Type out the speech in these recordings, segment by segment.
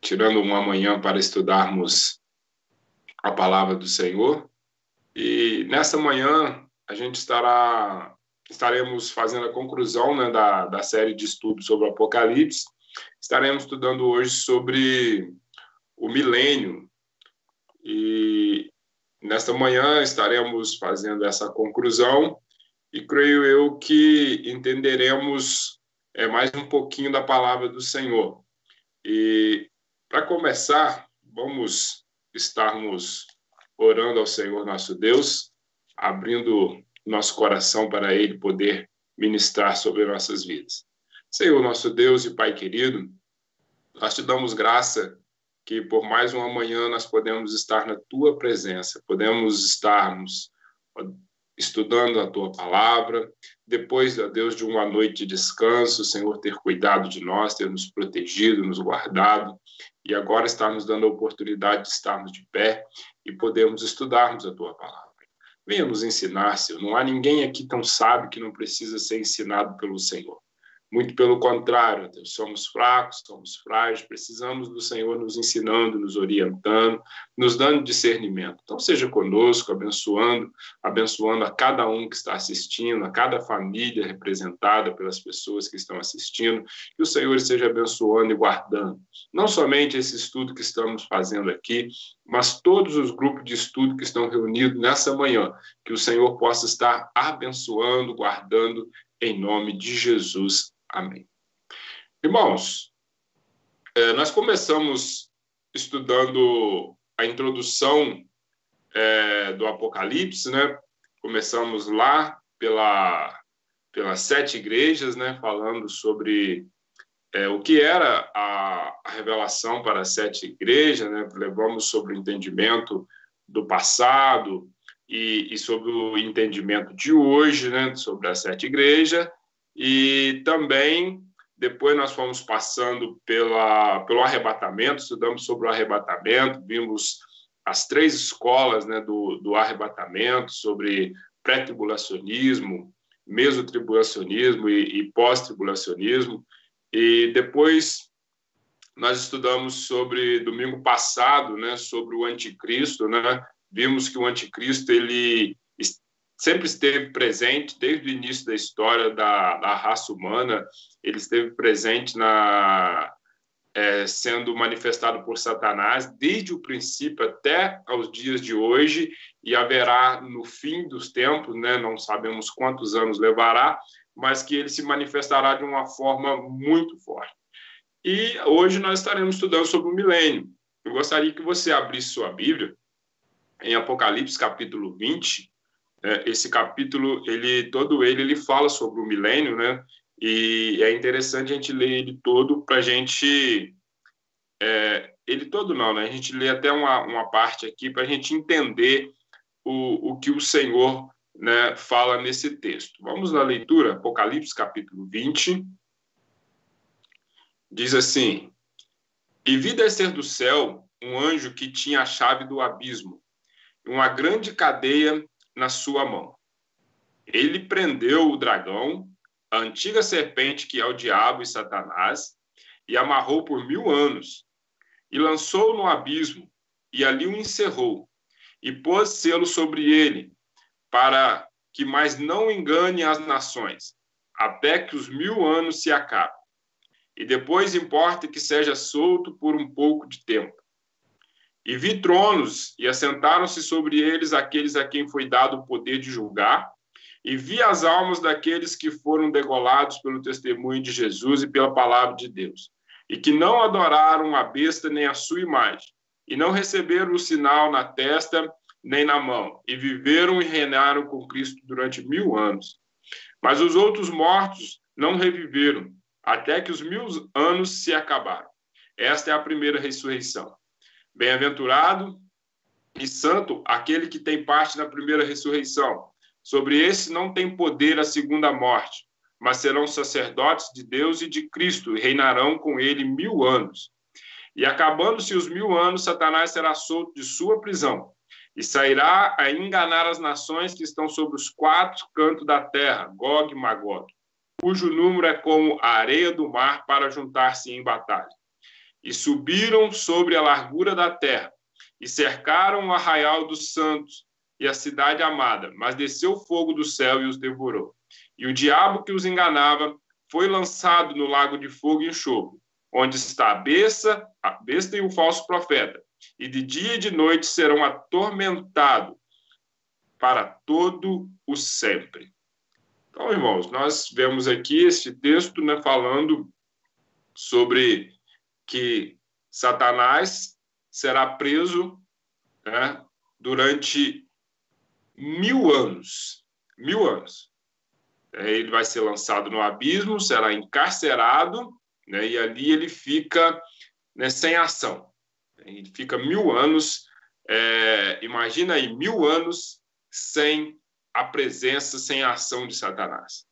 tirando uma manhã para estudarmos a palavra do Senhor. E nessa manhã a gente estaremos fazendo a conclusão, né, da série de estudos sobre o Apocalipse. Estaremos estudando hoje sobre o milênio. E nesta manhã estaremos fazendo essa conclusão e creio eu que entenderemos mais um pouquinho da palavra do Senhor. E para começar, vamos estarmos orando ao Senhor nosso Deus, abrindo nosso coração para Ele poder ministrar sobre nossas vidas. Senhor nosso Deus e Pai querido, nós te damos graça que por mais uma manhã nós podemos estar na Tua presença, podemos estarmos estudando a Tua palavra, depois, ó Deus, de uma noite de descanso, o Senhor ter cuidado de nós, ter nos protegido, nos guardado, e agora está nos dando a oportunidade de estarmos de pé e podermos estudarmos a Tua palavra. Venha nos ensinar, Senhor. Não há ninguém aqui tão sábio que não precisa ser ensinado pelo Senhor. Muito pelo contrário, Deus, somos fracos, somos frágeis, precisamos do Senhor nos ensinando, nos orientando, nos dando discernimento. Então, seja conosco, abençoando a cada um que está assistindo, a cada família representada pelas pessoas que estão assistindo, que o Senhor esteja abençoando e guardando. Não somente esse estudo que estamos fazendo aqui, mas todos os grupos de estudo que estão reunidos nessa manhã, que o Senhor possa estar abençoando, guardando, em nome de Jesus. Amém. Irmãos, nós começamos estudando a introdução do Apocalipse, né? Começamos lá pelas 7 igrejas, né? Falando sobre o que era a revelação para as 7 igrejas, né? Levamos sobre o entendimento do passado e sobre o entendimento de hoje, né? Sobre as 7 igrejas. E também, depois nós fomos passando pelo arrebatamento, estudamos sobre o arrebatamento, vimos as 3 escolas, né, do arrebatamento, sobre pré-tribulacionismo, mesotribulacionismo e pós-tribulacionismo. E depois nós estudamos sobre, domingo passado, né, sobre o anticristo, né? Vimos que o anticristo, ele sempre esteve presente desde o início da história da raça humana, ele esteve presente sendo manifestado por Satanás desde o princípio até aos dias de hoje, e haverá no fim dos tempos, né, não sabemos quantos anos levará, mas que ele se manifestará de uma forma muito forte. E hoje nós estaremos estudando sobre o milênio. Eu gostaria que você abrisse sua Bíblia em Apocalipse, capítulo 20, esse capítulo, ele fala sobre o milênio, né? E é interessante a gente ler ele todo para a gente... ele todo não, né? A gente lê até uma parte aqui para a gente entender o que o Senhor, né, fala nesse texto. Vamos na leitura, Apocalipse, capítulo 20. Diz assim: E vi descer do céu um anjo que tinha a chave do abismo, uma grande cadeia na sua mão. Ele prendeu o dragão, a antiga serpente que é o diabo e Satanás, e amarrou por 1000 anos, e lançou-o no abismo, e ali o encerrou, e pôs selo sobre ele, para que mais não engane as nações, até que os 1000 anos se acabem. E depois importa que seja solto por um pouco de tempo. E vi tronos, e assentaram-se sobre eles aqueles a quem foi dado o poder de julgar, e vi as almas daqueles que foram degolados pelo testemunho de Jesus e pela palavra de Deus, e que não adoraram a besta nem a sua imagem, e não receberam o sinal na testa nem na mão, e viveram e reinaram com Cristo durante 1000 anos. Mas os outros mortos não reviveram, até que os 1000 anos se acabaram. Esta é a primeira ressurreição. Bem-aventurado e santo aquele que tem parte na primeira ressurreição. Sobre esse não tem poder a segunda morte, mas serão sacerdotes de Deus e de Cristo, e reinarão com ele 1000 anos. E acabando-se os 1000 anos, Satanás será solto de sua prisão, e sairá a enganar as nações que estão sobre os 4 cantos da terra, Gog e Magog, cujo número é como a areia do mar para juntar-se em batalha. e subiram sobre a largura da terra, e cercaram o arraial dos santos e a cidade amada, mas desceu fogo do céu e os devorou. E o diabo que os enganava foi lançado no lago de fogo e enxofre, onde está a besta e o falso profeta, e de dia e de noite serão atormentados para todo o sempre. Então, irmãos, nós vemos aqui este texto, né, falando sobre que Satanás será preso, né, durante 1000 anos. 1000 anos. Ele vai ser lançado no abismo, será encarcerado, né, e ali ele fica, né, sem ação. Ele fica 1000 anos, imagina aí, 1000 anos sem a presença, sem a ação de Satanás.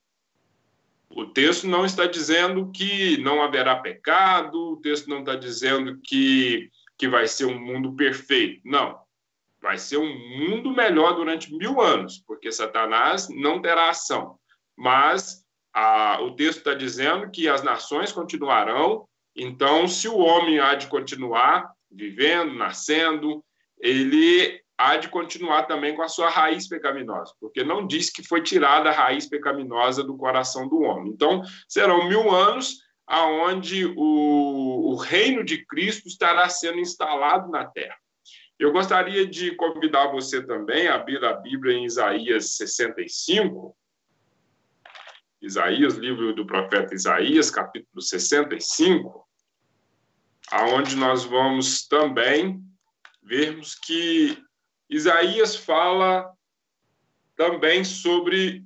O texto não está dizendo que não haverá pecado, o texto não está dizendo que vai ser um mundo perfeito. Não. Vai ser um mundo melhor durante 1000 anos, porque Satanás não terá ação. Mas o texto está dizendo que as nações continuarão. Então, se o homem há de continuar vivendo, nascendo, ele há de continuar também com a sua raiz pecaminosa, porque não diz que foi tirada a raiz pecaminosa do coração do homem. Então, serão 1000 anos aonde o reino de Cristo estará sendo instalado na terra. Eu gostaria de convidar você também a abrir a Bíblia em Isaías 65, Isaías, livro do profeta Isaías, capítulo 65, aonde nós vamos também vermos que Isaías fala também sobre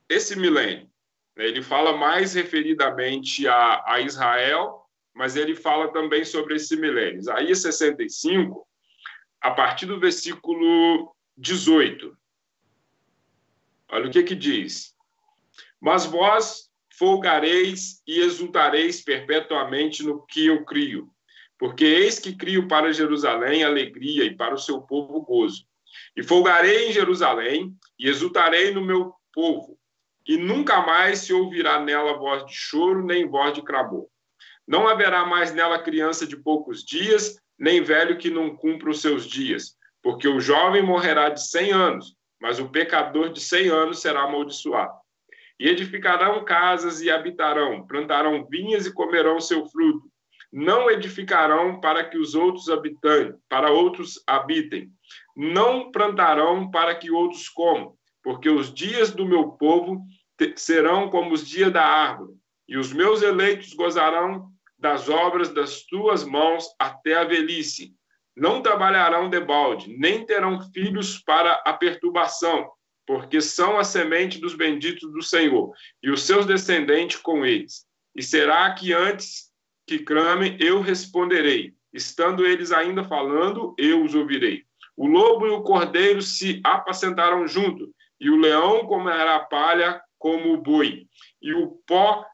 esse milênio. Ele fala mais referidamente a Israel, mas ele fala também sobre esse milênio. Isaías 65, a partir do versículo 18. Olha o que diz. Mas vós folgareis e exultareis perpetuamente no que eu crio, porque eis que crio para Jerusalém alegria e para o seu povo gozo. E folgarei em Jerusalém e exultarei no meu povo, e nunca mais se ouvirá nela voz de choro, nem voz de clamor. Não haverá mais nela criança de poucos dias, nem velho que não cumpra os seus dias, porque o jovem morrerá de 100 anos, mas o pecador de 100 anos será amaldiçoado. E edificarão casas e habitarão, plantarão vinhas e comerão seu fruto. Não edificarão para que os outros habitem. Não plantarão para que outros comam, porque os dias do meu povo serão como os dias da árvore, e os meus eleitos gozarão das obras das tuas mãos até a velhice. Não trabalharão debalde, nem terão filhos para a perturbação, porque são a semente dos benditos do Senhor, e os seus descendentes com eles. E será que antes que clamem, eu responderei. Estando eles ainda falando, eu os ouvirei. O lobo e o cordeiro se apacentarão junto, e o leão comerá palha como o boi, e o pó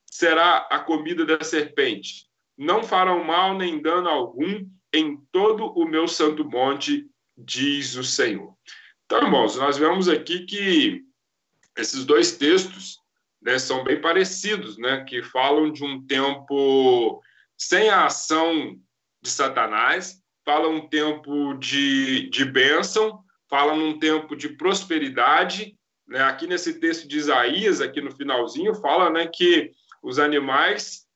será a comida da serpente. Não farão mal nem dano algum em todo o meu santo monte, diz o Senhor. Então, irmãos, nós vemos aqui que esses dois textos, né, são bem parecidos, né, que falam de um tempo sem a ação de Satanás, falam um tempo de bênção, falam um tempo de prosperidade. Né? Aqui nesse texto de Isaías, aqui no finalzinho, fala, né, que os animais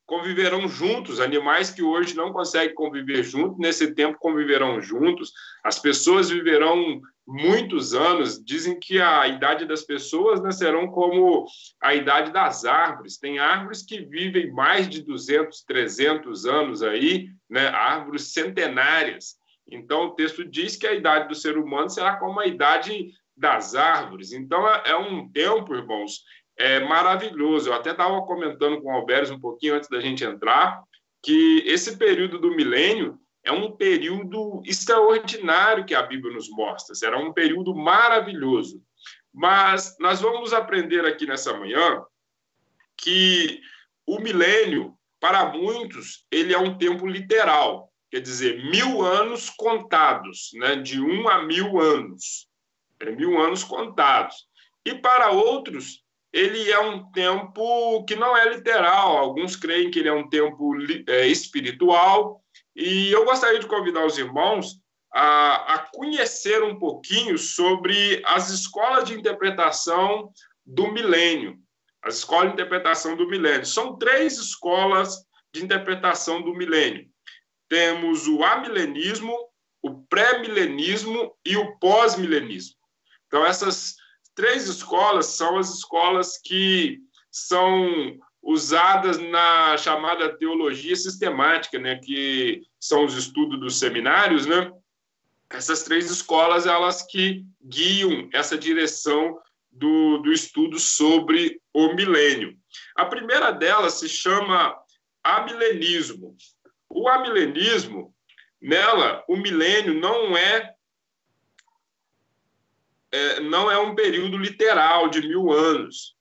conviverão juntos, animais que hoje não conseguem conviver juntos, nesse tempo conviverão juntos, as pessoas viverão muitos anos. Dizem que a idade das pessoas, né, serão como a idade das árvores. Tem árvores que vivem mais de 200, 300 anos aí, né, árvores centenárias. Então, o texto diz que a idade do ser humano será como a idade das árvores. Então, é um tempo, irmãos, maravilhoso. Eu até estava comentando com o Alberes um pouquinho antes da gente entrar, que esse período do milênio é um período extraordinário que a Bíblia nos mostra. Será um período maravilhoso. Mas nós vamos aprender aqui nessa manhã que o milênio, para muitos, ele é um tempo literal. Quer dizer, 1000 anos contados, né? De 1 a 1000 anos. 1000 anos contados. E para outros, ele é um tempo que não é literal. Alguns creem que ele é um tempo espiritual. E eu gostaria de convidar os irmãos a conhecer um pouquinho sobre as escolas de interpretação do milênio. As escolas de interpretação do milênio. São 3 escolas de interpretação do milênio. Temos o amilenismo, o pré-milenismo e o pós-milenismo. Então, essas 3 escolas são as escolas que são usadas na chamada teologia sistemática, né, que são os estudos dos seminários, né? Essas 3 escolas, elas que guiam essa direção do estudo sobre o milênio. A primeira delas se chama amilenismo. O amilenismo, nela, o milênio não é um período literal de 1000 anos.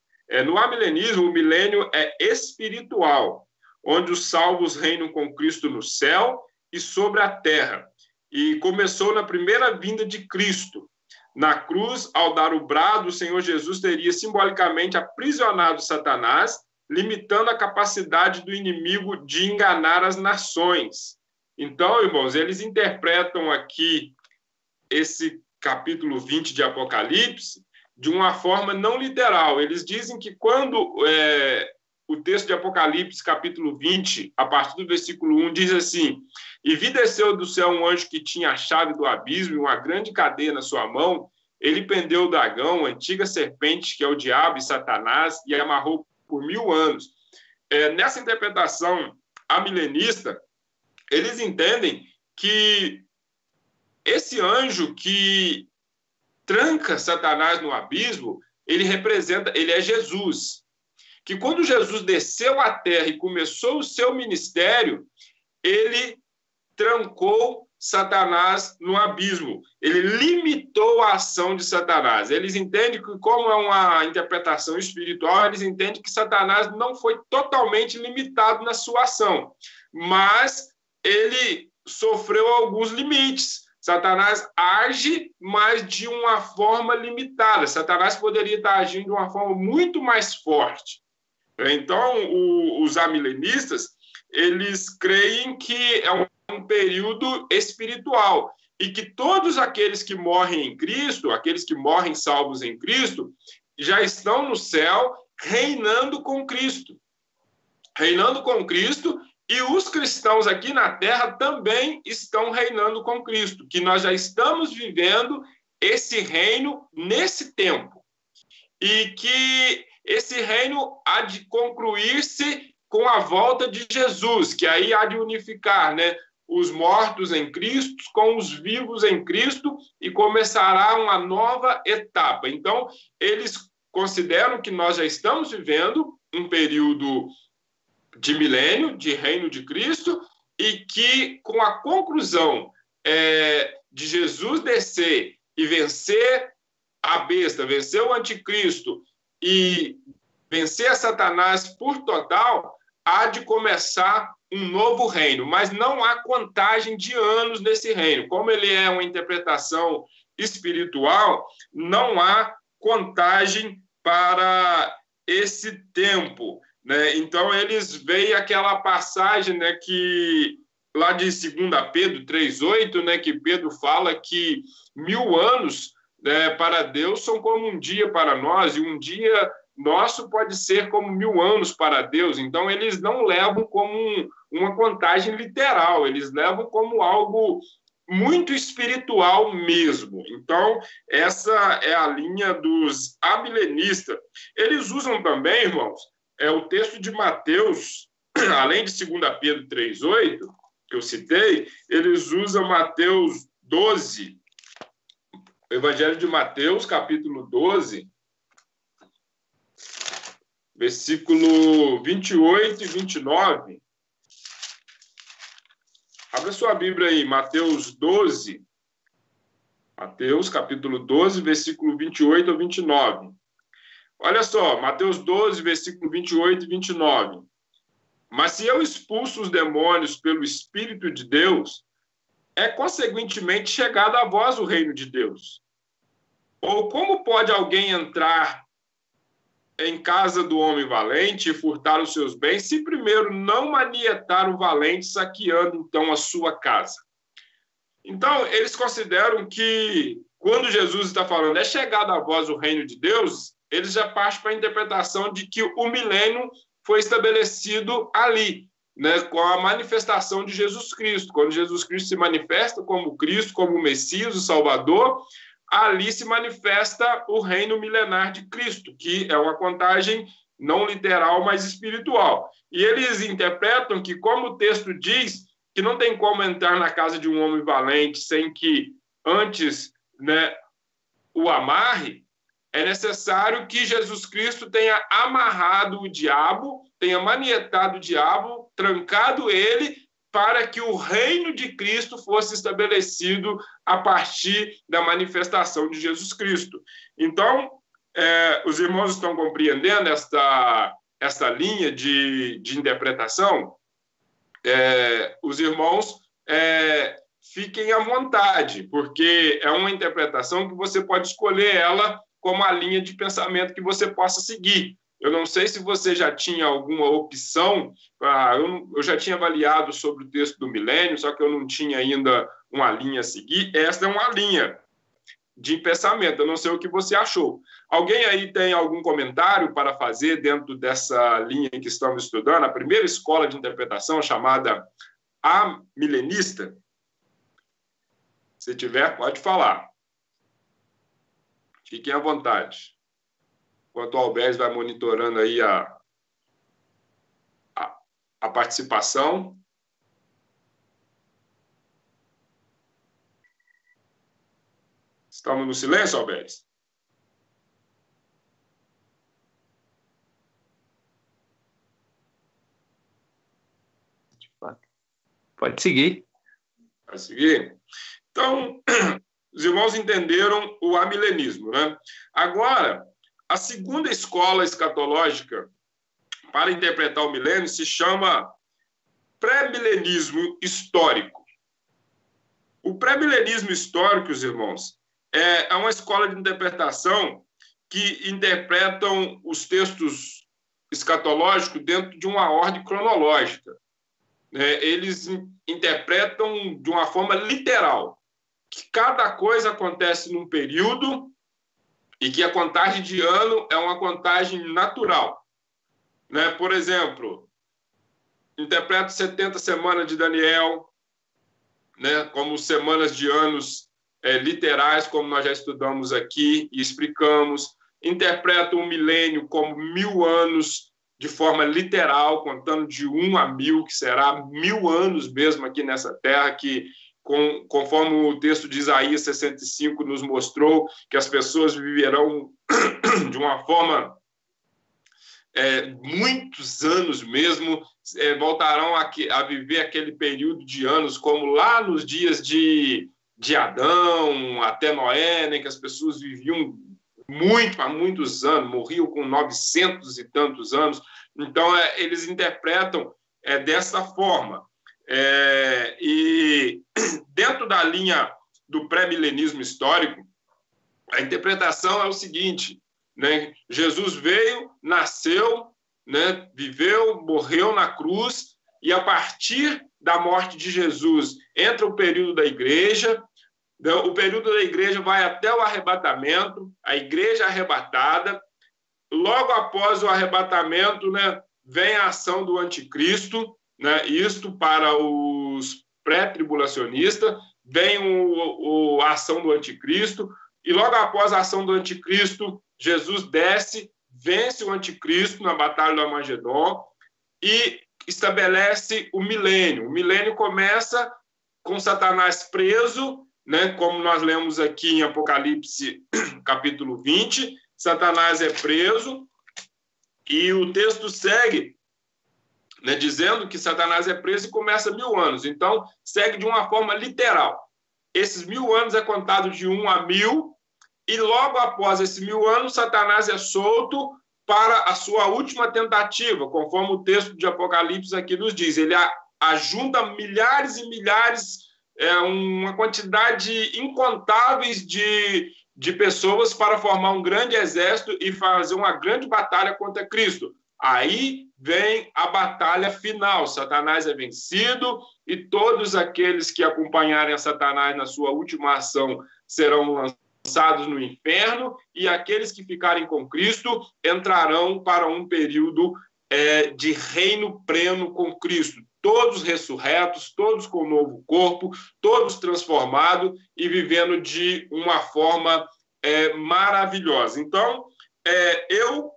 No amilenismo, o milênio é espiritual, onde os salvos reinam com Cristo no céu e sobre a terra. E começou na primeira vinda de Cristo. Na cruz, ao dar o brado, o Senhor Jesus teria simbolicamente aprisionado Satanás, limitando a capacidade do inimigo de enganar as nações. Então, irmãos, eles interpretam aqui esse capítulo 20 de Apocalipse de uma forma não literal. Eles dizem que quando o texto de Apocalipse, capítulo 20, a partir do versículo 1, diz assim: e vi desceu do céu um anjo que tinha a chave do abismo e uma grande cadeia na sua mão. Ele prendeu o dragão, a antiga serpente, que é o diabo e Satanás, e amarrou por 1000 anos. Nessa interpretação amilenista, eles entendem que esse anjo que tranca Satanás no abismo, ele é Jesus. Que quando Jesus desceu à terra e começou o seu ministério, ele trancou Satanás no abismo. Ele limitou a ação de Satanás. Eles entendem que, como é uma interpretação espiritual, eles entendem que Satanás não foi totalmente limitado na sua ação, mas ele sofreu alguns limites. Satanás age, mas de uma forma limitada. Satanás poderia estar agindo de uma forma muito mais forte. Então, os amilenistas, eles creem que é um período espiritual e que todos aqueles que morrem em Cristo, aqueles que morrem salvos em Cristo, já estão no céu reinando com Cristo. Reinando com Cristo, e os cristãos aqui na terra também estão reinando com Cristo, que nós já estamos vivendo esse reino nesse tempo. E que esse reino há de concluir-se com a volta de Jesus, que aí há de unificar, né, os mortos em Cristo com os vivos em Cristo, e começará uma nova etapa. Então, eles consideram que nós já estamos vivendo um período de milênio, de reino de Cristo, e que com a conclusão de Jesus descer e vencer a besta, vencer o anticristo e vencer a Satanás por total, há de começar um novo reino, mas não há contagem de anos nesse reino. Como ele é uma interpretação espiritual, não há contagem para esse tempo, né? Então, eles veem aquela passagem, né, que lá de 2 Pedro 3,8, né, que Pedro fala que 1000 anos, né, para Deus são como um dia para nós, e um dia nosso pode ser como 1000 anos para Deus. Então, eles não levam como uma contagem literal, eles levam como algo muito espiritual mesmo. Então, essa é a linha dos amilenistas. Eles usam também, irmãos, o texto de Mateus, além de 2 Pedro 3,8, que eu citei, eles usam Mateus 12, o Evangelho de Mateus, capítulo 12, versículo 28 e 29. Abra sua Bíblia aí, Mateus 12. Mateus, capítulo 12, versículo 28 a 29. Olha só, Mateus 12, versículo 28 e 29. Mas se eu expulso os demônios pelo Espírito de Deus, é consequentemente chegado a vós o reino de Deus. Ou como pode alguém entrar em casa do homem valente e furtar os seus bens, se primeiro não manietar o valente, saqueando então a sua casa. Então, eles consideram que, quando Jesus está falando, é chegado a vós o reino de Deus, eles já partem para a interpretação de que o milênio foi estabelecido ali, né, com a manifestação de Jesus Cristo. Quando Jesus Cristo se manifesta como Cristo, como o Messias, o Salvador, ali se manifesta o reino milenar de Cristo, que é uma contagem não literal, mas espiritual. E eles interpretam que, como o texto diz, que não tem como entrar na casa de um homem valente sem que antes, né, o amarre, é necessário que Jesus Cristo tenha amarrado o diabo, tenha manietado o diabo, trancado ele, para que o reino de Cristo fosse estabelecido a partir da manifestação de Jesus Cristo. Então, os irmãos estão compreendendo esta linha de interpretação? Os irmãos fiquem à vontade, porque é uma interpretação que você pode escolher ela como a linha de pensamento que você possa seguir. Eu não sei se você já tinha alguma opção, eu já tinha avaliado sobre o texto do milênio, só que eu não tinha ainda uma linha a seguir. Esta é uma linha de pensamento, eu não sei o que você achou. Alguém aí tem algum comentário para fazer dentro dessa linha que estamos estudando, a primeira escola de interpretação chamada amilenista? Se tiver, pode falar. Fiquem à vontade. Enquanto o Alberto vai monitorando aí a participação. Estamos no silêncio, Alberto? Pode seguir. Pode seguir? Então, os irmãos entenderam o amilenismo, né? Agora, a segunda escola escatológica para interpretar o milênio se chama pré-milenismo histórico. O pré-milenismo histórico, os irmãos, é uma escola de interpretação que interpretam os textos escatológicos dentro de uma ordem cronológica. Eles interpretam de uma forma literal, que cada coisa acontece num período e que a contagem de ano é uma contagem natural. Por exemplo, interpreto 70 semanas de Daniel, como semanas de anos literais, como nós já estudamos aqui e explicamos. Interpreto um milênio como 1000 anos de forma literal, contando de 1 a 1000, que será 1000 anos mesmo aqui nessa terra, que, conforme o texto de Isaías 65 nos mostrou, que as pessoas viverão de uma forma muitos anos mesmo, voltarão a viver aquele período de anos, como lá nos dias de Adão, até Noé, né, que as pessoas viviam há muitos anos, morriam com 900 e tantos anos. Então, eles interpretam dessa forma. E dentro da linha do pré-milenismo histórico, a interpretação é o seguinte, né? Jesus veio, nasceu, né? Viveu, morreu na cruz, e a partir da morte de Jesus entra o período da igreja. O período da igreja vai até o arrebatamento, a igreja arrebatada. Logo após o arrebatamento, né, vem a ação do anticristo, né, isto para os pré-tribulacionistas, vem a ação do anticristo, e logo após a ação do anticristo, Jesus desce, vence o anticristo na Batalha do Armagedon e estabelece o milênio. O milênio começa com Satanás preso, né, como nós lemos aqui em Apocalipse, capítulo 20, Satanás é preso, e o texto segue, né, dizendo que Satanás é preso e começa 1000 anos. Então, segue de uma forma literal. Esses 1000 anos é contado de 1 a 1000, e logo após esses 1000 anos, Satanás é solto para a sua última tentativa, conforme o texto de Apocalipse aqui nos diz. Ele ajunta milhares e milhares, uma quantidade incontáveis de de pessoas para formar um grande exército e fazer uma grande batalha contra Cristo. Aí vem a batalha final. Satanás é vencido e todos aqueles que acompanharem a Satanás na sua última ação serão lançados no inferno, e aqueles que ficarem com Cristo entrarão para um período de reino pleno com Cristo. Todos ressurretos, todos com novo corpo, todos transformados e vivendo de uma forma maravilhosa. Então, eu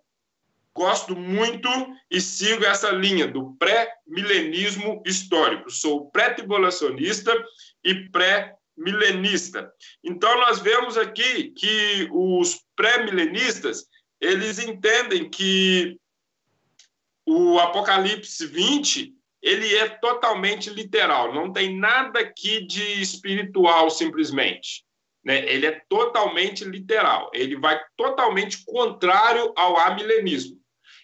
gosto muito e sigo essa linha do pré-milenismo histórico. Sou pré-tribulacionista e pré-milenista. Então, nós vemos aqui que os pré-milenistas, eles entendem que o Apocalipse 20, ele é totalmente literal, não tem nada aqui de espiritual, simplesmente. Ele é totalmente literal, ele vai totalmente contrário ao amilenismo.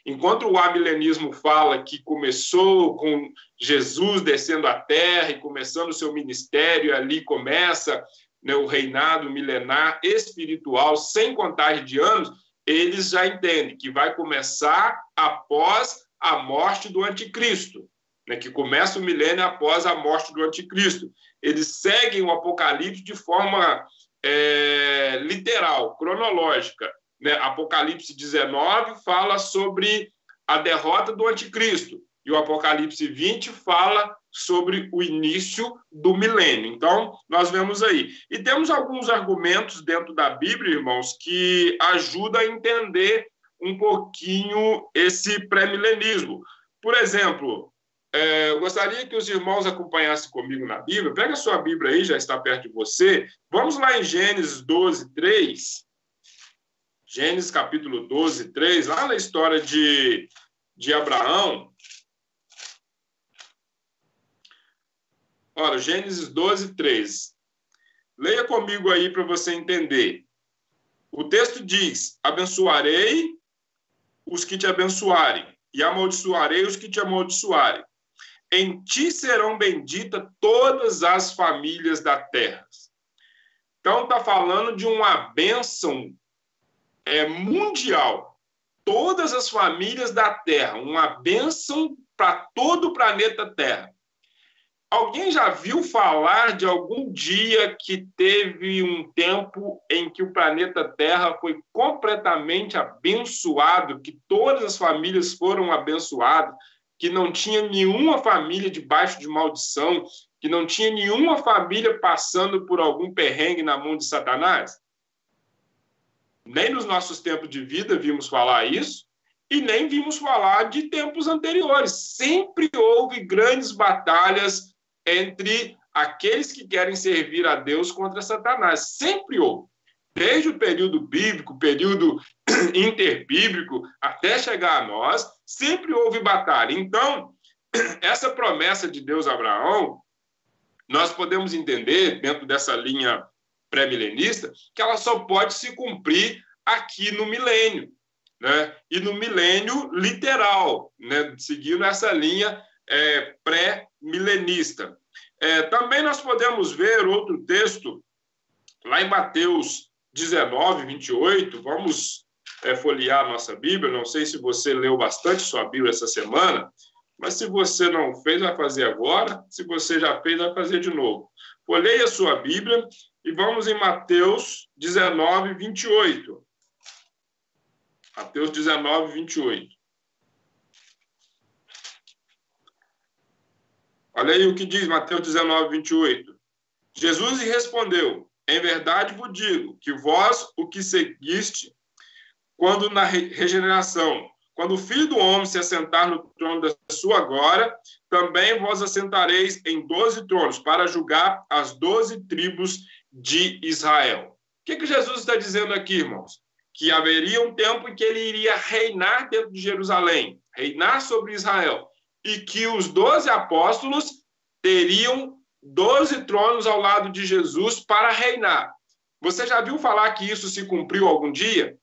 Enquanto o amilenismo fala que começou com Jesus descendo à terra e começando o seu ministério, ali começa o reinado milenar espiritual, sem contagem de anos, eles já entendem que vai começar após a morte do anticristo, que começa o milênio após a morte do anticristo. Eles seguem o Apocalipse de forma literal, cronológica. Apocalipse 19 fala sobre a derrota do anticristo e o Apocalipse 20 fala sobre o início do milênio. Então, nós vemos aí. E temos alguns argumentos dentro da Bíblia, irmãos, que ajudam a entender um pouquinho esse pré-milenismo. Por exemplo, eu gostaria que os irmãos acompanhassem comigo na Bíblia. Pega a sua Bíblia aí, já está perto de você. Vamos lá em Gênesis 12, 3. Gênesis capítulo 12, 3, lá na história de Abraão. Olha, Gênesis 12, 3. Leia comigo aí para você entender. O texto diz: abençoarei os que te abençoarem, e amaldiçoarei os que te amaldiçoarem. Em ti serão benditas todas as famílias da terra. Então, está falando de uma bênção mundial. Todas as famílias da terra, uma bênção para todo o planeta Terra. Alguém já viu falar de algum dia que teve um tempo em que o planeta Terra foi completamente abençoado, que todas as famílias foram abençoadas, que não tinha nenhuma família debaixo de maldição, que não tinha nenhuma família passando por algum perrengue na mão de Satanás? Nem nos nossos tempos de vida vimos falar isso, e nem vimos falar de tempos anteriores. Sempre houve grandes batalhas entre aqueles que querem servir a Deus contra Satanás. Sempre houve. Desde o período bíblico, período interbíblico, até chegar a nós, sempre houve batalha. Então, essa promessa de Deus a Abraão, nós podemos entender, dentro dessa linha pré-milenista, que ela só pode se cumprir aqui no milênio, e no milênio literal, seguindo essa linha pré-milenista. Também nós podemos ver outro texto, lá em Mateus 19, 28, vamos folhear a nossa Bíblia. Não sei se você leu bastante sua Bíblia essa semana, mas se você não fez, vai fazer agora. Se você já fez, vai fazer de novo. Folheie a sua Bíblia e vamos em Mateus 19, 28. Mateus 19, 28. Olha aí o que diz Mateus 19, 28. Jesus lhe respondeu: em verdade vos digo que vós o que seguiste, quando na regeneração, quando o Filho do Homem se assentar no trono da sua glória, também vós assentareis em 12 tronos, para julgar as 12 tribos de Israel. O que Jesus está dizendo aqui, irmãos? Que haveria um tempo em que ele iria reinar dentro de Jerusalém, reinar sobre Israel, e que os 12 apóstolos teriam 12 tronos ao lado de Jesus para reinar. Você já viu falar que isso se cumpriu algum dia?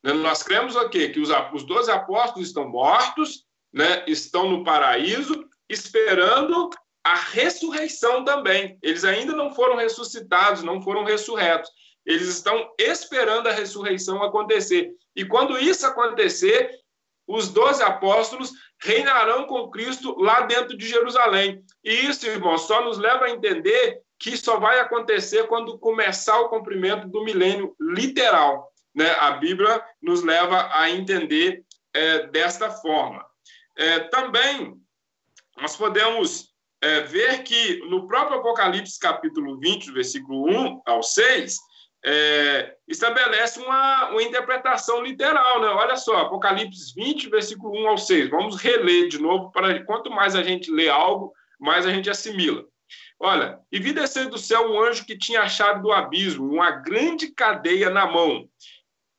Nós cremos o quê? Que os 12 apóstolos estão mortos, estão no paraíso, esperando a ressurreição também. Eles ainda não foram ressuscitados, não foram ressurretos. Eles estão esperando a ressurreição acontecer. E quando isso acontecer, os 12 apóstolos reinarão com Cristo lá dentro de Jerusalém. E isso, irmãos, só nos leva a entender que só vai acontecer quando começar o cumprimento do milênio literal, né? A Bíblia nos leva a entender desta forma. Também nós podemos ver que no próprio Apocalipse, capítulo 20, versículo 1 ao 6, estabelece uma interpretação literal, né? Olha só, Apocalipse 20, versículo 1 ao 6. Vamos reler de novo, para quanto mais a gente lê algo, mais a gente assimila. Olha, e vi descer do céu um anjo que tinha a chave do abismo, uma grande cadeia na mão.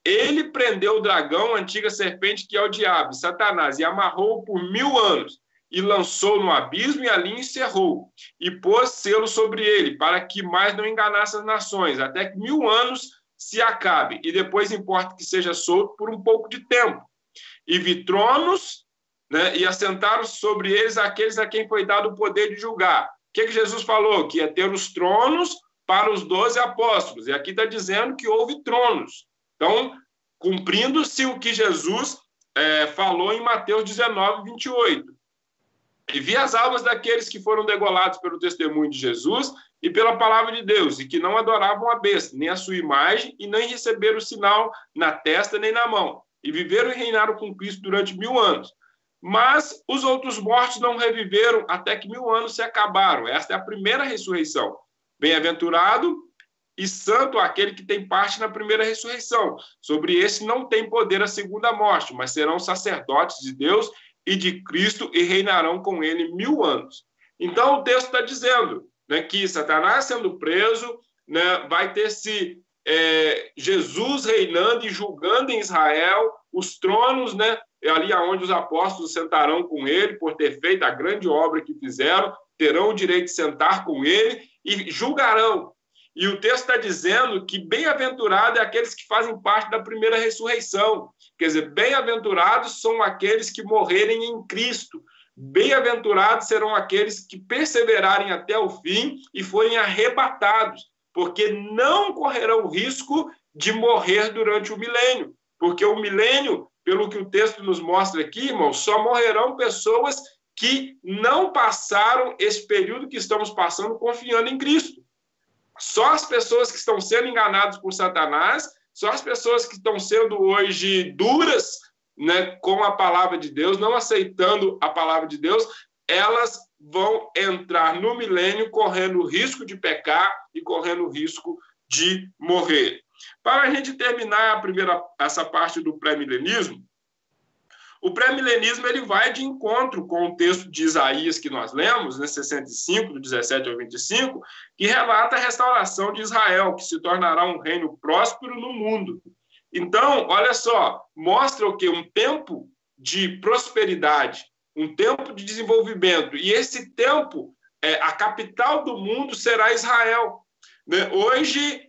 Ele prendeu o dragão, a antiga serpente, que é o diabo, Satanás, e amarrou-o por 1000 anos, e lançou no abismo e ali encerrou, e pôs selo sobre ele, para que mais não enganasse as nações, até que 1000 anos se acabe, e depois importa que seja solto por um pouco de tempo. E vi tronos, né, e assentaram sobre eles aqueles a quem foi dado o poder de julgar. O que Jesus falou? Que ia ter os tronos para os 12 apóstolos, e aqui está dizendo que houve tronos. Então, cumprindo-se o que Jesus falou em Mateus 19, 28. E vi as almas daqueles que foram degolados pelo testemunho de Jesus e pela palavra de Deus, e que não adoravam a besta, nem a sua imagem, e nem receberam o sinal na testa nem na mão. E viveram e reinaram com Cristo durante 1000 anos. Mas os outros mortos não reviveram até que 1000 anos se acabaram. Esta é a primeira ressurreição. Bem-aventurado e santo aquele que tem parte na primeira ressurreição. Sobre esse não tem poder a segunda morte, mas serão sacerdotes de Deus e de Cristo e reinarão com ele 1000 anos. Então, o texto está dizendo, né, que Satanás sendo preso, né, vai ter Jesus reinando e julgando em Israel, os tronos, né, ali onde os apóstolos sentarão com ele, por ter feito a grande obra que fizeram, terão o direito de sentar com ele e julgarão. E o texto está dizendo que bem-aventurado é aqueles que fazem parte da primeira ressurreição. Quer dizer, bem-aventurados são aqueles que morrerem em Cristo. Bem-aventurados serão aqueles que perseverarem até o fim e forem arrebatados, porque não correrão o risco de morrer durante o milênio. Porque o milênio, pelo que o texto nos mostra aqui, irmãos, só morrerão pessoas que não passaram esse período que estamos passando confiando em Cristo. Só as pessoas que estão sendo enganadas por Satanás, só as pessoas que estão sendo hoje duras, né, com a palavra de Deus, não aceitando a palavra de Deus, elas vão entrar no milênio correndo o risco de pecar e correndo o risco de morrer. Para a gente terminar essa parte do pré-milenismo, o pré-milenismo ele vai de encontro com o texto de Isaías que nós lemos, né, 65, do 17 ao 25, que relata a restauração de Israel, que se tornará um reino próspero no mundo. Então, olha só, mostra o quê? Um tempo de prosperidade, um tempo de desenvolvimento. E esse tempo, a capital do mundo será Israel. Né? Hoje,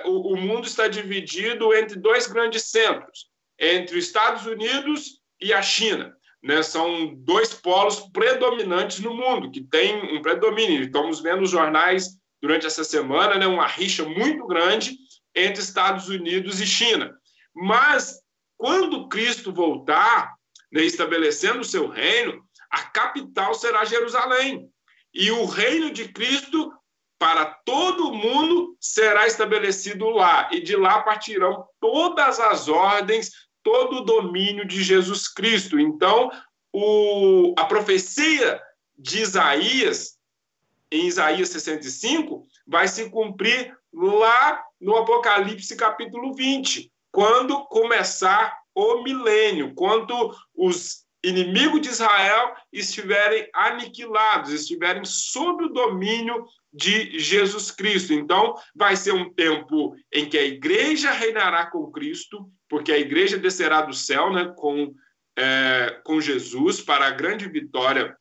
o mundo está dividido entre dois grandes centros, entre os Estados Unidos e a China. Né? São dois polos predominantes no mundo, que têm um predomínio. Estamos vendo nos jornais durante essa semana, né, uma rixa muito grande entre Estados Unidos e China. Mas, quando Cristo voltar, né, estabelecendo o seu reino, a capital será Jerusalém. E o reino de Cristo, para todo mundo, será estabelecido lá. E de lá partirão todas as ordens, todo o domínio de Jesus Cristo. Então, a profecia de Isaías, em Isaías 65, vai se cumprir lá no Apocalipse capítulo 20, quando começar o milênio, quando os inimigos de Israel estiverem aniquilados, estiverem sob o domínio de Jesus Cristo. Então, vai ser um tempo em que a igreja reinará com Cristo, porque a igreja descerá do céu, né, com Jesus para a grande vitória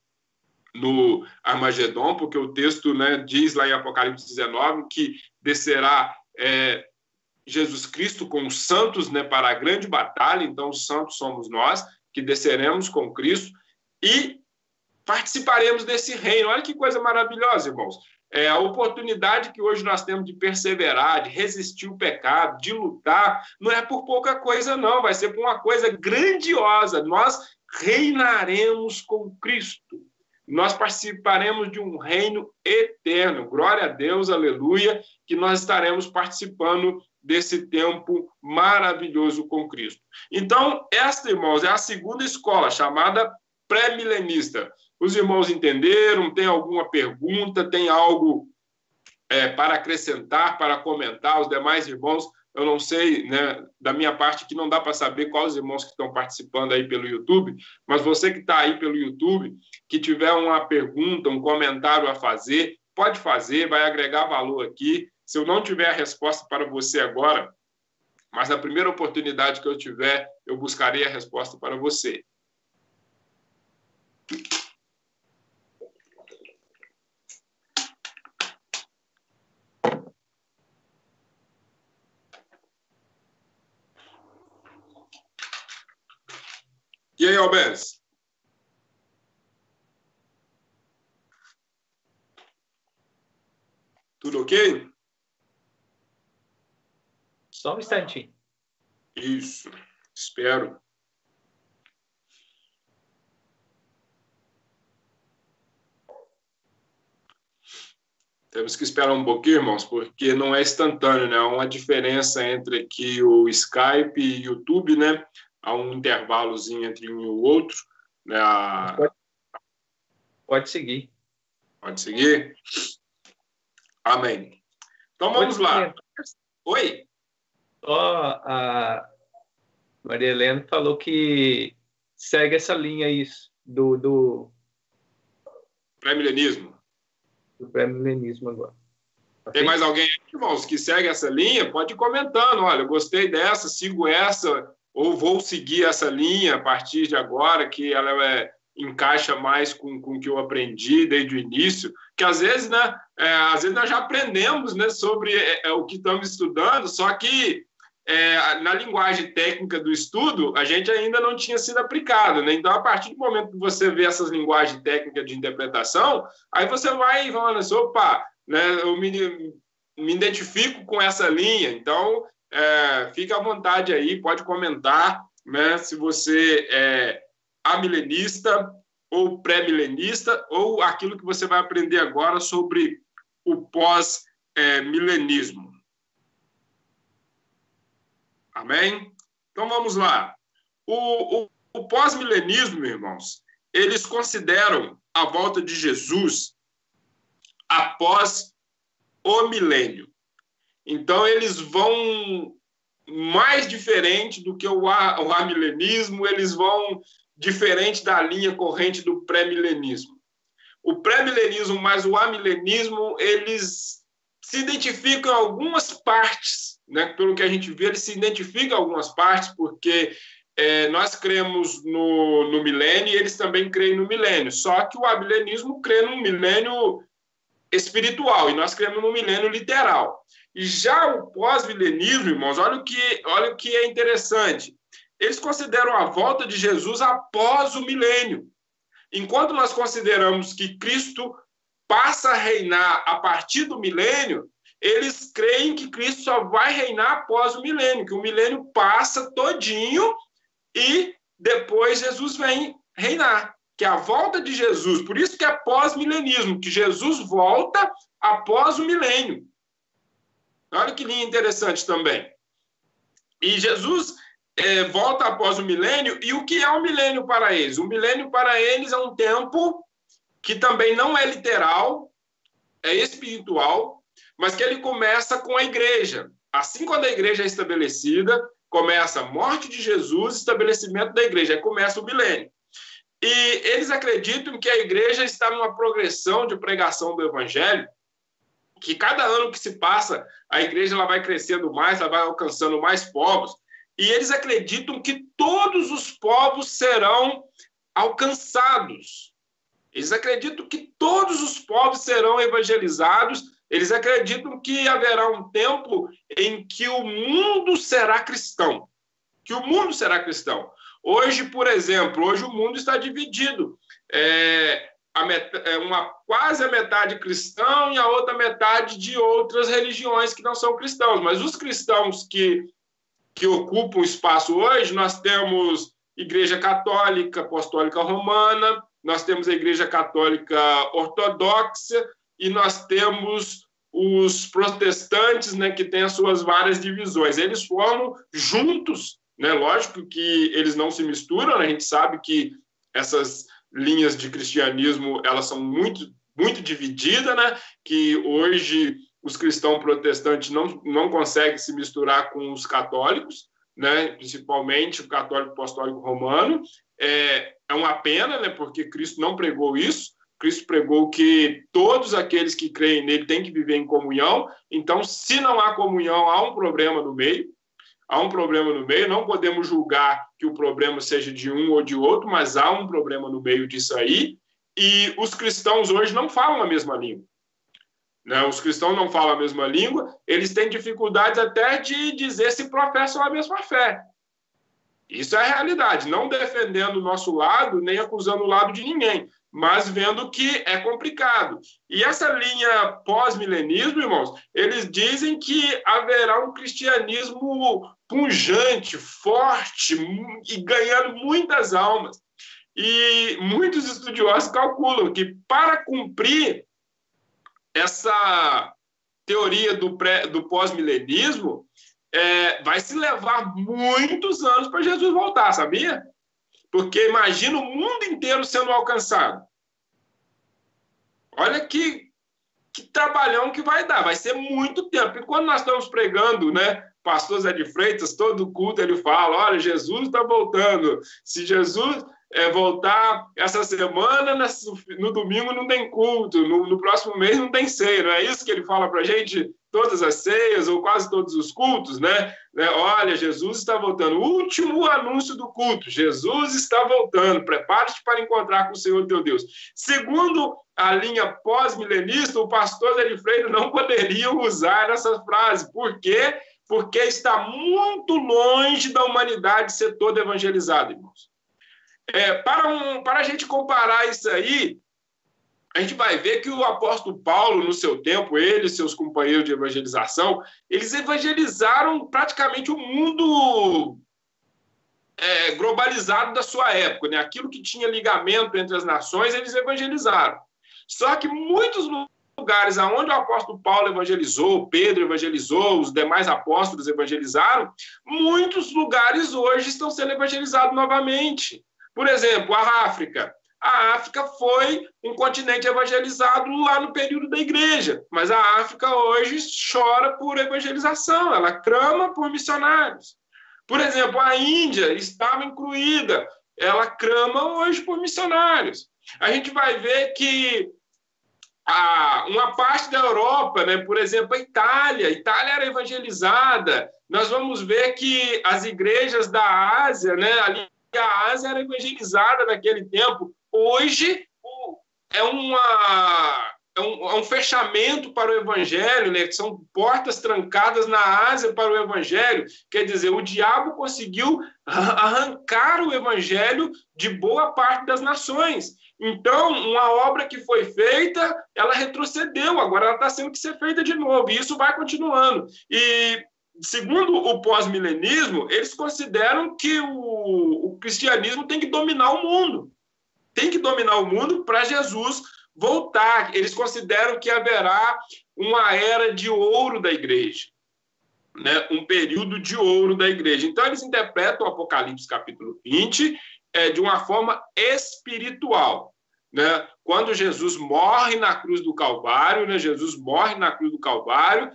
no Armagedon, porque o texto, né, diz lá em Apocalipse 19 que descerá Jesus Cristo com os santos, né, para a grande batalha. Então, os santos somos nós, que desceremos com Cristo e participaremos desse reino. Olha que coisa maravilhosa, irmãos. A oportunidade que hoje nós temos de perseverar, de resistir o pecado, de lutar, não é por pouca coisa, não. Vai ser por uma coisa grandiosa. Nós reinaremos com Cristo. Nós participaremos de um reino eterno. Glória a Deus, aleluia, que nós estaremos participando desse tempo maravilhoso com Cristo. Então, esta, irmãos, é a segunda escola, chamada pré-milenista. Os irmãos entenderam? Tem alguma pergunta? Tem algo para acrescentar, para comentar? Os demais irmãos, eu não sei, né, da minha parte, que não dá para saber quais os irmãos que estão participando aí pelo YouTube, mas você que está aí pelo YouTube, que tiver uma pergunta, um comentário a fazer, pode fazer, vai agregar valor aqui. Se eu não tiver a resposta para você agora, mas na primeira oportunidade que eu tiver, eu buscarei a resposta para você. E aí, Albens? Tudo ok? Só um instantinho. Isso, espero. Temos que esperar um pouquinho, irmãos, porque não é instantâneo, né? Há uma diferença entre aqui o Skype e o YouTube, né? Há um intervalozinho entre um e o outro, né? Pode seguir. Pode seguir? Amém. Então vamos lá. Oi? Só a Maria Helena falou que segue essa linha aí do pré-milenismo. Do pré-milenismo agora. Tem mais alguém aqui, irmãos, que segue essa linha? Pode ir comentando. Olha, eu gostei dessa, sigo essa, ou vou seguir essa linha a partir de agora, que ela encaixa mais com o que eu aprendi desde o início. Que às vezes, né, às vezes nós já aprendemos, né, sobre o que estamos estudando, só que na linguagem técnica do estudo, a gente ainda não tinha sido aplicado, né? Então, a partir do momento que você vê essas linguagens técnicas de interpretação, aí você vai falando assim, opa, né, eu me identifico com essa linha. Então, fica à vontade aí, pode comentar, né, se você é amilenista ou pré-milenista, ou aquilo que você vai aprender agora sobre o pós-milenismo. Amém? Então, vamos lá. O pós-milenismo, irmãos, eles consideram a volta de Jesus após o milênio. Então, eles vão mais diferente do que o amilenismo, eles vão diferente da linha corrente do pré-milenismo. O pré-milenismo mais o amilenismo, eles se identificam em algumas partes, né? Pelo que a gente vê, eles se identificam em algumas partes, porque nós cremos no milênio e eles também creem no milênio. Só que o amilenismo crê no milênio espiritual e nós cremos no milênio literal. E já o pós-milenismo, irmãos, olha o que é interessante. Eles consideram a volta de Jesus após o milênio. Enquanto nós consideramos que Cristo passa a reinar a partir do milênio, eles creem que Cristo só vai reinar após o milênio, que o milênio passa todinho e depois Jesus vem reinar, que é a volta de Jesus. Por isso que é pós-milenismo, que Jesus volta após o milênio. Olha que linha interessante também. E Jesus volta após o milênio, e o que é o milênio para eles? O milênio para eles é um tempo que também não é literal, é espiritual, mas que ele começa com a igreja. Assim, quando a igreja é estabelecida, começa a morte de Jesus, estabelecimento da igreja, aí começa o milênio. E eles acreditam que a igreja está numa progressão de pregação do evangelho, que cada ano que se passa, a igreja ela vai crescendo mais, ela vai alcançando mais povos, e eles acreditam que todos os povos serão alcançados. Eles acreditam que todos os povos serão evangelizados, eles acreditam que haverá um tempo em que o mundo será cristão. Que o mundo será cristão. Hoje, por exemplo, hoje o mundo está dividido. quase a metade cristão e a outra metade de outras religiões que não são cristãos. Mas os cristãos que ocupam o espaço hoje, nós temos Igreja Católica Apostólica Romana, nós temos a Igreja Católica Ortodoxa e nós temos os protestantes, né, que têm as suas várias divisões. Eles formam juntos, né? Lógico que eles não se misturam, a gente sabe que essas linhas de cristianismo elas são muito, muito divididas, né? Que hoje os cristãos protestantes não conseguem se misturar com os católicos, né? Principalmente o católico apostólico romano. É uma pena, né? Porque Cristo não pregou isso. Cristo pregou que todos aqueles que creem nele têm que viver em comunhão. Então, se não há comunhão, há um problema no meio. Há um problema no meio, não podemos julgar que o problema seja de um ou de outro, mas há um problema no meio disso aí, e os cristãos hoje não falam a mesma língua. Né? Os cristãos não falam a mesma língua, eles têm dificuldades até de dizer se professam a mesma fé. Isso é a realidade, não defendendo o nosso lado, nem acusando o lado de ninguém, mas vendo que é complicado. E essa linha pós-milenismo, irmãos, eles dizem que haverá um cristianismo pujante, forte e ganhando muitas almas. E muitos estudiosos calculam que para cumprir essa teoria do pós-milenismo, vai se levar muitos anos para Jesus voltar, sabia? Porque imagina o mundo inteiro sendo alcançado. Olha que trabalhão que vai dar. Vai ser muito tempo. E quando nós estamos pregando, né, pastor Zé de Freitas, todo culto ele fala, olha, Jesus está voltando. Se Jesus voltar essa semana, no domingo não tem culto, no próximo mês não tem ceia. Não é isso que ele fala para a gente? Todas as ceias, ou quase todos os cultos, né? Olha, Jesus está voltando. Último anúncio do culto. Jesus está voltando. Prepare-te para encontrar com o Senhor teu Deus. Segundo a linha pós-milenista, o pastor Zé de Freitas não poderia usar essa frase. Por quê? Porque está muito longe da humanidade ser toda evangelizada, irmãos. Para a gente comparar isso aí, a gente vai ver que o apóstolo Paulo, no seu tempo, ele e seus companheiros de evangelização, eles evangelizaram praticamente o mundo globalizado da sua época, né? Aquilo que tinha ligamento entre as nações, eles evangelizaram. Só que muitos lugares onde o apóstolo Paulo evangelizou, Pedro evangelizou, os demais apóstolos evangelizaram, muitos lugares hoje estão sendo evangelizados novamente. Por exemplo, a África. A África foi um continente evangelizado lá no período da igreja, mas a África hoje chora por evangelização, ela clama por missionários. Por exemplo, a Índia estava incluída, ela clama hoje por missionários. A gente vai ver que uma parte da Europa, né, por exemplo, a Itália era evangelizada. Nós vamos ver que as igrejas da Ásia, né, ali a Ásia era evangelizada naquele tempo. Hoje é um fechamento para o evangelho, né? São portas trancadas na Ásia para o evangelho. Quer dizer, o diabo conseguiu arrancar o evangelho de boa parte das nações. Então, uma obra que foi feita, ela retrocedeu, agora ela está tendo que ser feita de novo, e isso vai continuando. E segundo o pós-milenismo, eles consideram que o cristianismo tem que dominar o mundo. Tem que dominar o mundo para Jesus voltar. Eles consideram que haverá uma era de ouro da igreja, né? Um período de ouro da igreja. Então, eles interpretam o Apocalipse capítulo 20 de uma forma espiritual, né? Quando Jesus morre na cruz do Calvário, né? Jesus morre na cruz do Calvário,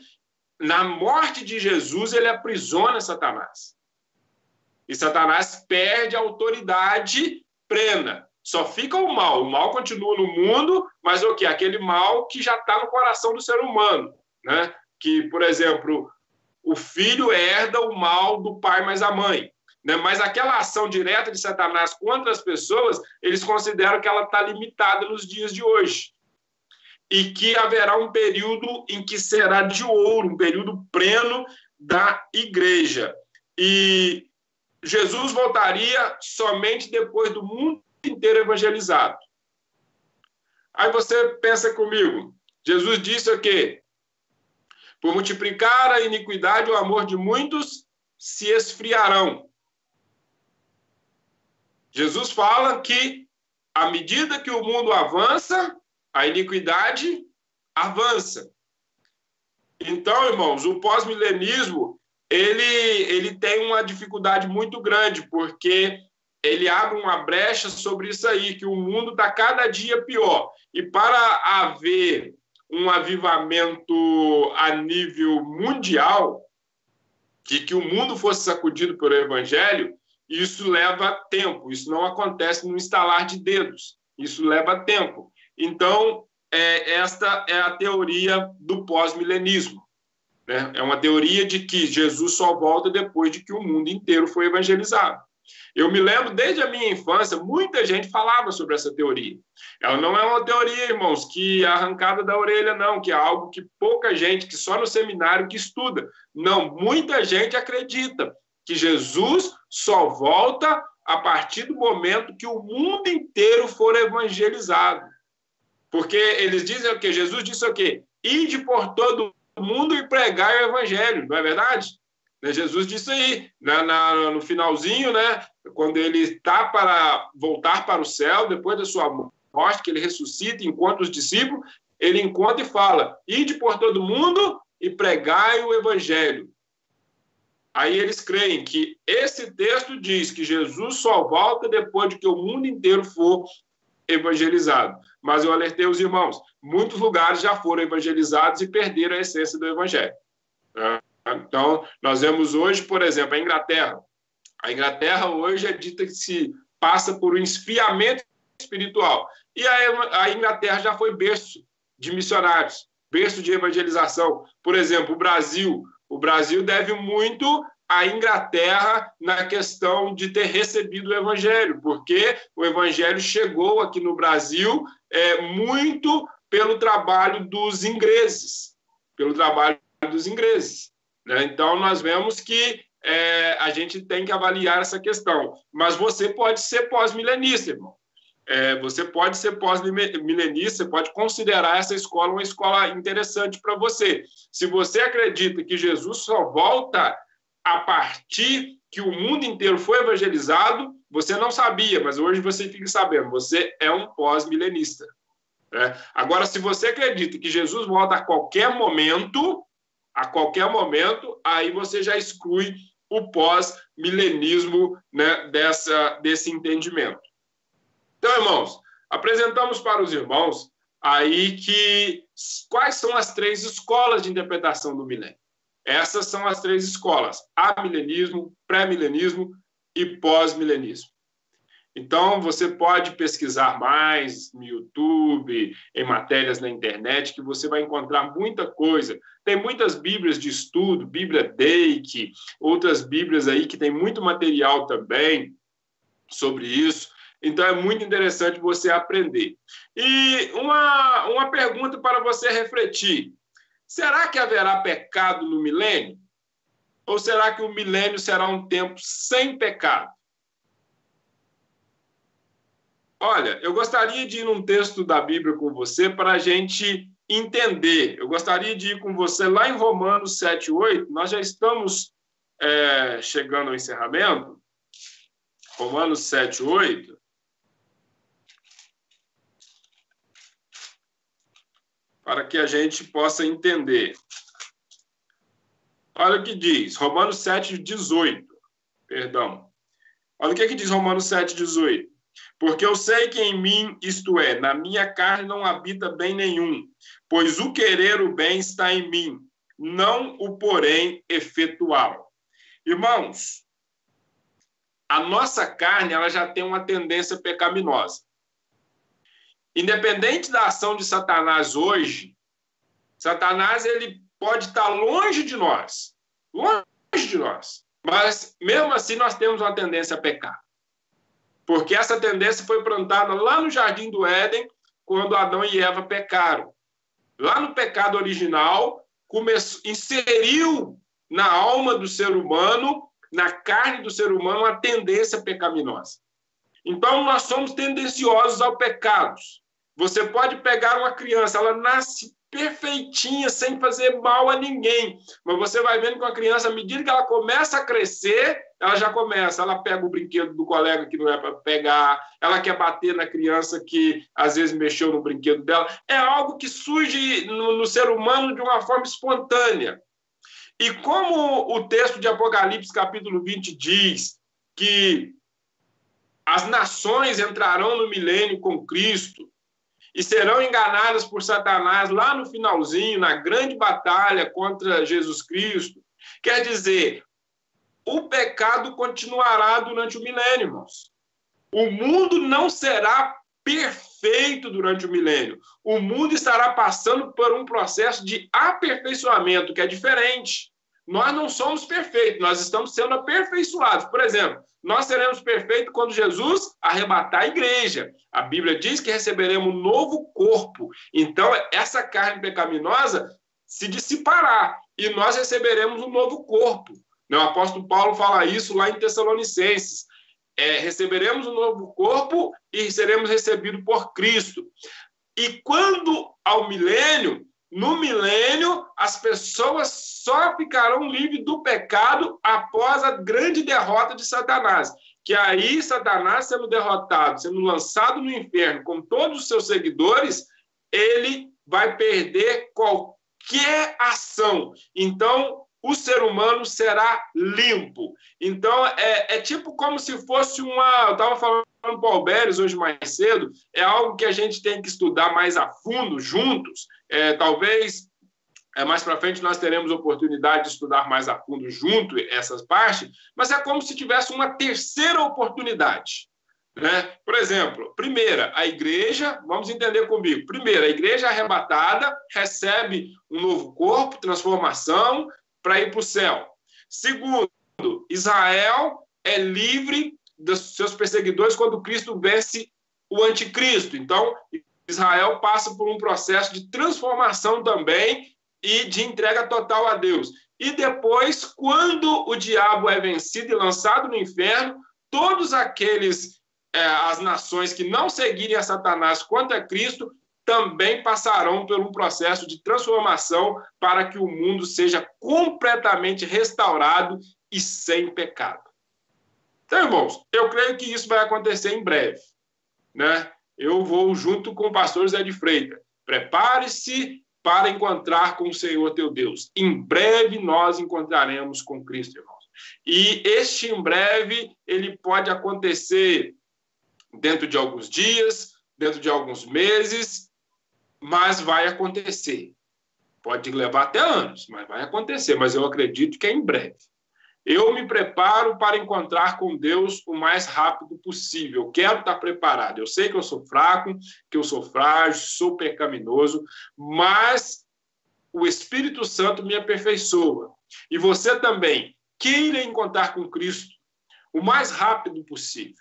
na morte de Jesus, ele aprisiona Satanás. E Satanás perde a autoridade plena. Só fica o mal continua no mundo, mas o quê? Aquele mal que já está no coração do ser humano, né? Que, por exemplo, o filho herda o mal do pai mais a mãe, né? Mas aquela ação direta de Satanás contra as pessoas, eles consideram que ela está limitada nos dias de hoje. E que haverá um período em que será de ouro, um período pleno da igreja. E Jesus voltaria somente depois do mundo inteiro evangelizado. Aí você pensa comigo, Jesus disse o quê? Por multiplicar a iniquidade, o amor de muitos se esfriarão. Jesus fala que, à medida que o mundo avança, a iniquidade avança. Então, irmãos, o pós-milenismo, ele tem uma dificuldade muito grande, porque ele abre uma brecha sobre isso aí, que o mundo está cada dia pior. E para haver um avivamento a nível mundial, de que o mundo fosse sacudido pelo evangelho, isso leva tempo. Isso não acontece no estalar de dedos. Isso leva tempo. Então, esta é a teoria do pós-milenismo, né? É uma teoria de que Jesus só volta depois de que o mundo inteiro foi evangelizado. Eu me lembro, desde a minha infância, muita gente falava sobre essa teoria. Ela não é uma teoria, irmãos, que é arrancada da orelha, não, que é algo que pouca gente, que só no seminário que estuda. Não, muita gente acredita que Jesus só volta a partir do momento que o mundo inteiro for evangelizado. Porque eles dizem o quê? Jesus disse o quê? Ide por todo o mundo e pregai o evangelho, não é verdade? Jesus disse aí, no finalzinho, né, quando ele está para voltar para o céu, depois da sua morte, que ele ressuscita, encontra os discípulos, ele encontra e fala, ide por todo mundo e pregai o evangelho. Aí eles creem que esse texto diz que Jesus só volta depois de que o mundo inteiro for evangelizado. Mas eu alertei os irmãos, muitos lugares já foram evangelizados e perderam a essência do evangelho. Então, nós vemos hoje, por exemplo, a Inglaterra. A Inglaterra hoje é dita que se passa por um esfriamento espiritual. E a Inglaterra já foi berço de missionários, berço de evangelização. Por exemplo, o Brasil. O Brasil deve muito à Inglaterra na questão de ter recebido o evangelho, porque o evangelho chegou aqui no Brasil muito pelo trabalho dos ingleses, né? Então, nós vemos que a gente tem que avaliar essa questão. Mas você pode ser pós-milenista, irmão. Você pode ser pós-milenista, você pode considerar essa escola uma escola interessante para você. Se você acredita que Jesus só volta a partir que o mundo inteiro foi evangelizado, você não sabia, mas hoje você fica sabendo, você é um pós-milenista. Agora, se você acredita que Jesus volta a qualquer momento, aí você já exclui o pós-milenismo, né, desse entendimento. Então, irmãos, apresentamos para os irmãos aí quais são as 3 escolas de interpretação do milênio. Essas são as 3 escolas: amilenismo, pré-milenismo e pós-milenismo. Então, você pode pesquisar mais no YouTube, em matérias na internet, que você vai encontrar muita coisa. Tem muitas bíblias de estudo, Bíblia Dake, outras bíblias aí que tem muito material também sobre isso. Então, é muito interessante você aprender. E uma pergunta para você refletir. Será que haverá pecado no milênio? Ou será que o milênio será um tempo sem pecado? Olha, eu gostaria de ir num texto da Bíblia com você para a gente entender. Eu gostaria de ir com você lá em Romanos 7:8. Nós já estamos chegando ao encerramento. Romanos 7:8. Para que a gente possa entender. Olha o que diz, Romanos 7:18. Perdão. Olha o que diz Romanos 7:18. Porque eu sei que em mim, isto é, na minha carne não habita bem nenhum, pois o querer o bem está em mim, não o porém efetuá-lo. Irmãos, a nossa carne ela já tem uma tendência pecaminosa. Independente da ação de Satanás hoje, Satanás ele pode estar longe de nós, mas mesmo assim nós temos uma tendência a pecar. Porque essa tendência foi plantada lá no Jardim do Éden, quando Adão e Eva pecaram. Lá no pecado original, inseriu na alma do ser humano, na carne do ser humano, uma tendência pecaminosa. Então, nós somos tendenciosos ao pecado. Você pode pegar uma criança, ela nasce perfeitinha, sem fazer mal a ninguém. Mas você vai vendo que a criança, à medida que ela começa a crescer, ela já começa. Ela pega o brinquedo do colega que não é para pegar, ela quer bater na criança que às vezes mexeu no brinquedo dela. É algo que surge no ser humano de uma forma espontânea. E como o texto de Apocalipse, capítulo 20, diz que as nações entrarão no milênio com Cristo e serão enganadas por Satanás lá no finalzinho, na grande batalha contra Jesus Cristo, quer dizer, o pecado continuará durante o milênio, irmãos. O mundo não será perfeito durante o milênio. O mundo estará passando por um processo de aperfeiçoamento, que é diferente. Nós não somos perfeitos, nós estamos sendo aperfeiçoados. Por exemplo, nós seremos perfeitos quando Jesus arrebatar a igreja. A Bíblia diz que receberemos um novo corpo. Então, essa carne pecaminosa se dissipará e nós receberemos um novo corpo. O apóstolo Paulo fala isso lá em Tessalonicenses. Receberemos um novo corpo e seremos recebidos por Cristo. E quando ao milênio, no milênio, as pessoas só ficarão livres do pecado após a grande derrota de Satanás. Que aí, Satanás sendo derrotado, sendo lançado no inferno com todos os seus seguidores, ele vai perder qualquer ação. Então, o ser humano será limpo. Então, é tipo como se fosse eu estava falando para o Alberes hoje mais cedo, é algo que a gente tem que estudar mais a fundo, juntos. Talvez, mais para frente, nós teremos oportunidade de estudar mais a fundo junto essas partes, mas é como se tivesse uma terceira oportunidade. Né? Por exemplo, primeira, a igreja, vamos entender comigo, primeiro, a igreja arrebatada recebe um novo corpo, transformação, para ir para o céu. Segundo, Israel é livre dos seus perseguidores quando Cristo vence o anticristo. Então, Israel passa por um processo de transformação também e de entrega total a Deus. E depois, quando o diabo é vencido e lançado no inferno, todos as nações que não seguirem a Satanás quanto a Cristo também passarão por um processo de transformação para que o mundo seja completamente restaurado e sem pecado. Então, irmãos, eu creio que isso vai acontecer em breve. Né? Eu vou junto com o pastor Zé de Freitas. Prepare-se para encontrar com o Senhor teu Deus. Em breve nós encontraremos com Cristo, irmãos. E este em breve, ele pode acontecer dentro de alguns dias, dentro de alguns meses, mas vai acontecer. Pode levar até anos, mas vai acontecer. Mas eu acredito que é em breve. Eu me preparo para encontrar com Deus o mais rápido possível. Eu quero estar preparado. Eu sei que eu sou fraco, que eu sou frágil, sou pecaminoso, mas o Espírito Santo me aperfeiçoa. E você também queira encontrar com Cristo o mais rápido possível.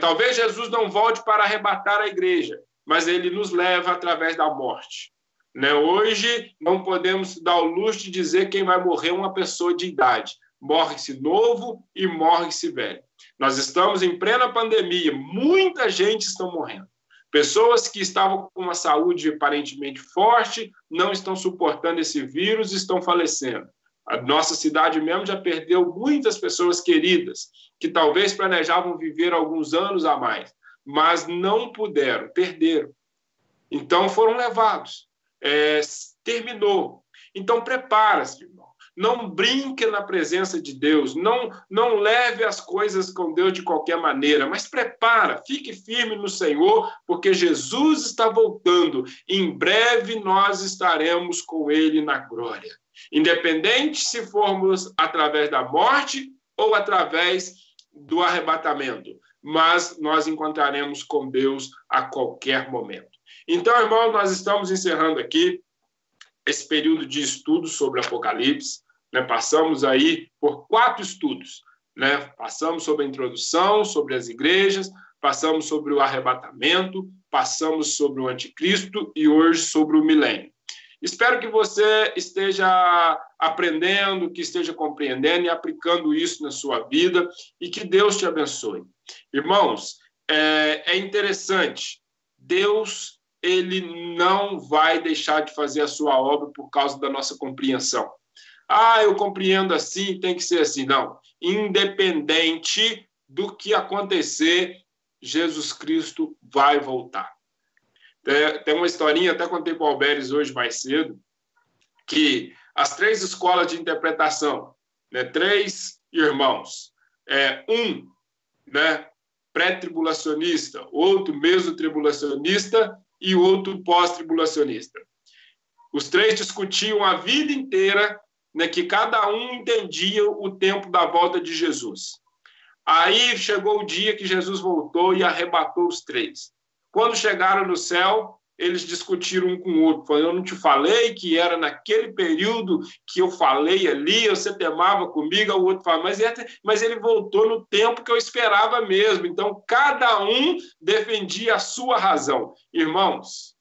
Talvez Jesus não volte para arrebatar a igreja, mas ele nos leva através da morte. Hoje, não podemos dar o luxo de dizer quem vai morrer uma pessoa de idade. Morre-se novo e morre-se velho. Nós estamos em plena pandemia, muita gente está morrendo. Pessoas que estavam com uma saúde aparentemente forte, não estão suportando esse vírus e estão falecendo. A nossa cidade mesmo já perdeu muitas pessoas queridas, que talvez planejavam viver alguns anos a mais, mas não puderam, perderam. Então foram levados. Terminou. Então prepara-se, irmão. Não brinque na presença de Deus, não leve as coisas com Deus de qualquer maneira, mas prepara, fique firme no Senhor, porque Jesus está voltando. Em breve nós estaremos com Ele na glória. Independente se formos através da morte ou através do arrebatamento, mas nós encontraremos com Deus a qualquer momento. Então, irmão, nós estamos encerrando aqui esse período de estudo sobre Apocalipse. Passamos aí por 4 estudos. Passamos sobre a introdução, sobre as igrejas, passamos sobre o arrebatamento, passamos sobre o anticristo e hoje sobre o milênio. Espero que você esteja aprendendo, que esteja compreendendo e aplicando isso na sua vida e que Deus te abençoe. Irmãos, é interessante. Deus ele não vai deixar de fazer a sua obra por causa da nossa compreensão. Eu compreendo assim, tem que ser assim. Não. Independente do que acontecer, Jesus Cristo vai voltar. Tem uma historinha, até contei para o Alberes hoje mais cedo, que as 3 escolas de interpretação, né, 3 irmãos, um, né, pré-tribulacionista, outro meso-tribulacionista e outro pós-tribulacionista. Os 3 discutiam a vida inteira, né, que cada um entendia o tempo da volta de Jesus. Aí chegou o dia que Jesus voltou e arrebatou os 3. Quando chegaram no céu, eles discutiram um com o outro. Falaram, eu não te falei que era naquele período que eu falei ali, você temava comigo? O outro fala, mas ele voltou no tempo que eu esperava mesmo. Então, cada um defendia a sua razão. Irmãos,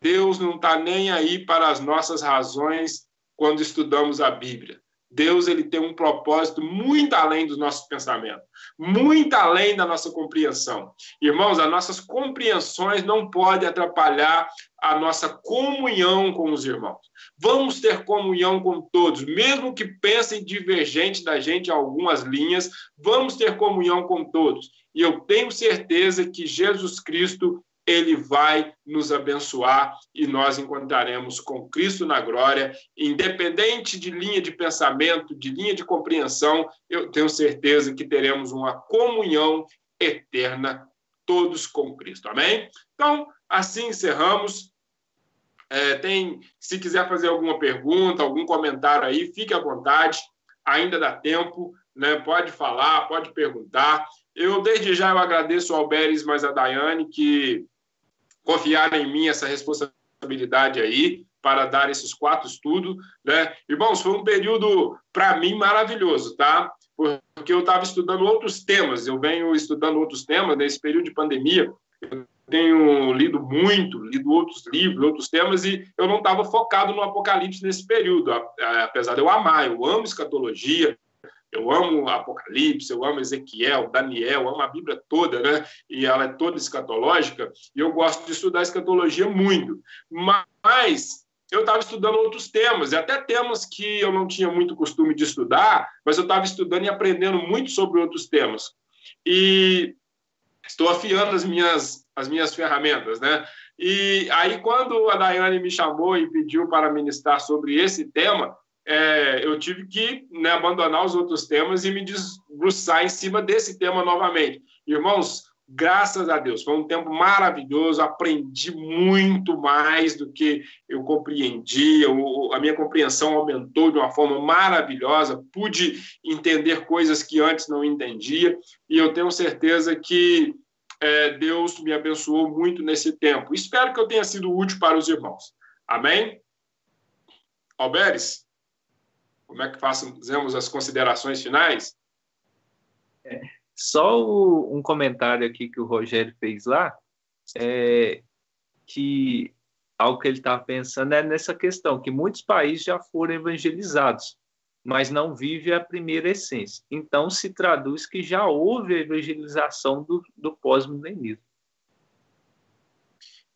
Deus não está nem aí para as nossas razões quando estudamos a Bíblia. Deus, ele tem um propósito muito além dos nossos pensamentos, muito além da nossa compreensão. Irmãos, as nossas compreensões não podem atrapalhar a nossa comunhão com os irmãos. Vamos ter comunhão com todos, mesmo que pensem divergente da gente em algumas linhas, vamos ter comunhão com todos. E eu tenho certeza que Jesus Cristo, ele vai nos abençoar e nós encontraremos com Cristo na glória, independente de linha de pensamento, de linha de compreensão, eu tenho certeza que teremos uma comunhão eterna, todos com Cristo. Amém? Então, assim encerramos. Se quiser fazer alguma pergunta, algum comentário aí, fique à vontade, ainda dá tempo, né? Pode falar, pode perguntar. Desde já, eu agradeço ao Alberes, mas a Daiane, que confiaram em mim essa responsabilidade aí para dar esses 4 estudos, né? Irmãos, foi um período, para mim, maravilhoso, tá? Porque eu estava estudando outros temas, eu venho estudando outros temas nesse período de pandemia, eu tenho lido outros livros, outros temas, e eu não estava focado no Apocalipse nesse período, apesar de eu amar, eu amo escatologia, eu amo Apocalipse, eu amo Ezequiel, Daniel, eu amo a Bíblia toda, né? E ela é toda escatológica, e eu gosto de estudar escatologia muito. Mas eu estava estudando outros temas, e até temas que eu não tinha muito costume de estudar, mas eu estava estudando e aprendendo muito sobre outros temas. E estou afiando as minhas ferramentas, né? E aí, quando a Daiane me chamou e pediu para ministrar sobre esse tema, eu tive que, né, abandonar os outros temas e me debruçar em cima desse tema novamente. Irmãos, graças a Deus, foi um tempo maravilhoso, aprendi muito mais do que eu compreendia, a minha compreensão aumentou de uma forma maravilhosa, pude entender coisas que antes não entendia, e eu tenho certeza que Deus me abençoou muito nesse tempo. Espero que eu tenha sido útil para os irmãos. Amém? Alberes? Como é que fazemos as considerações finais? Só um comentário aqui que o Rogério fez lá, que algo que ele está pensando é nessa questão, que muitos países já foram evangelizados, mas não vive a primeira essência. Então, se traduz que já houve a evangelização do pós-milenismo.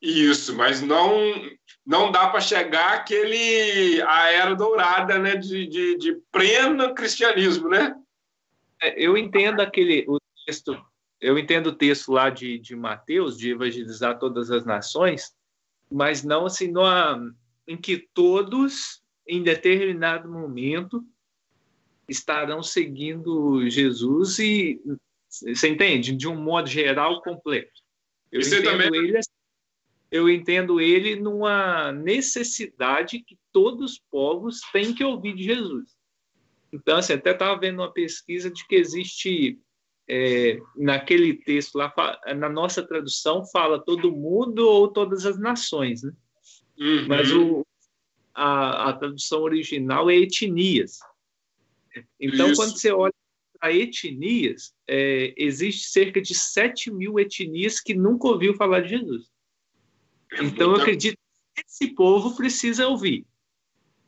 Isso, mas não dá para chegar a era dourada, né, de pleno cristianismo, né? Eu entendo o texto, eu entendo o texto lá de Mateus, de evangelizar todas as nações, mas não assim em que todos, em determinado momento, estarão seguindo Jesus e, você entende? De um modo geral, completo. Eu entendo ele numa necessidade que todos os povos têm que ouvir de Jesus. Então, assim, até estava vendo uma pesquisa de que existe, naquele texto lá, na nossa tradução, fala todo mundo ou todas as nações, né? Uhum. Mas a tradução original é etnias. Então, quando você olha para etnias, existe cerca de 7.000 etnias que nunca ouviu falar de Jesus. Então, eu acredito que esse povo precisa ouvir,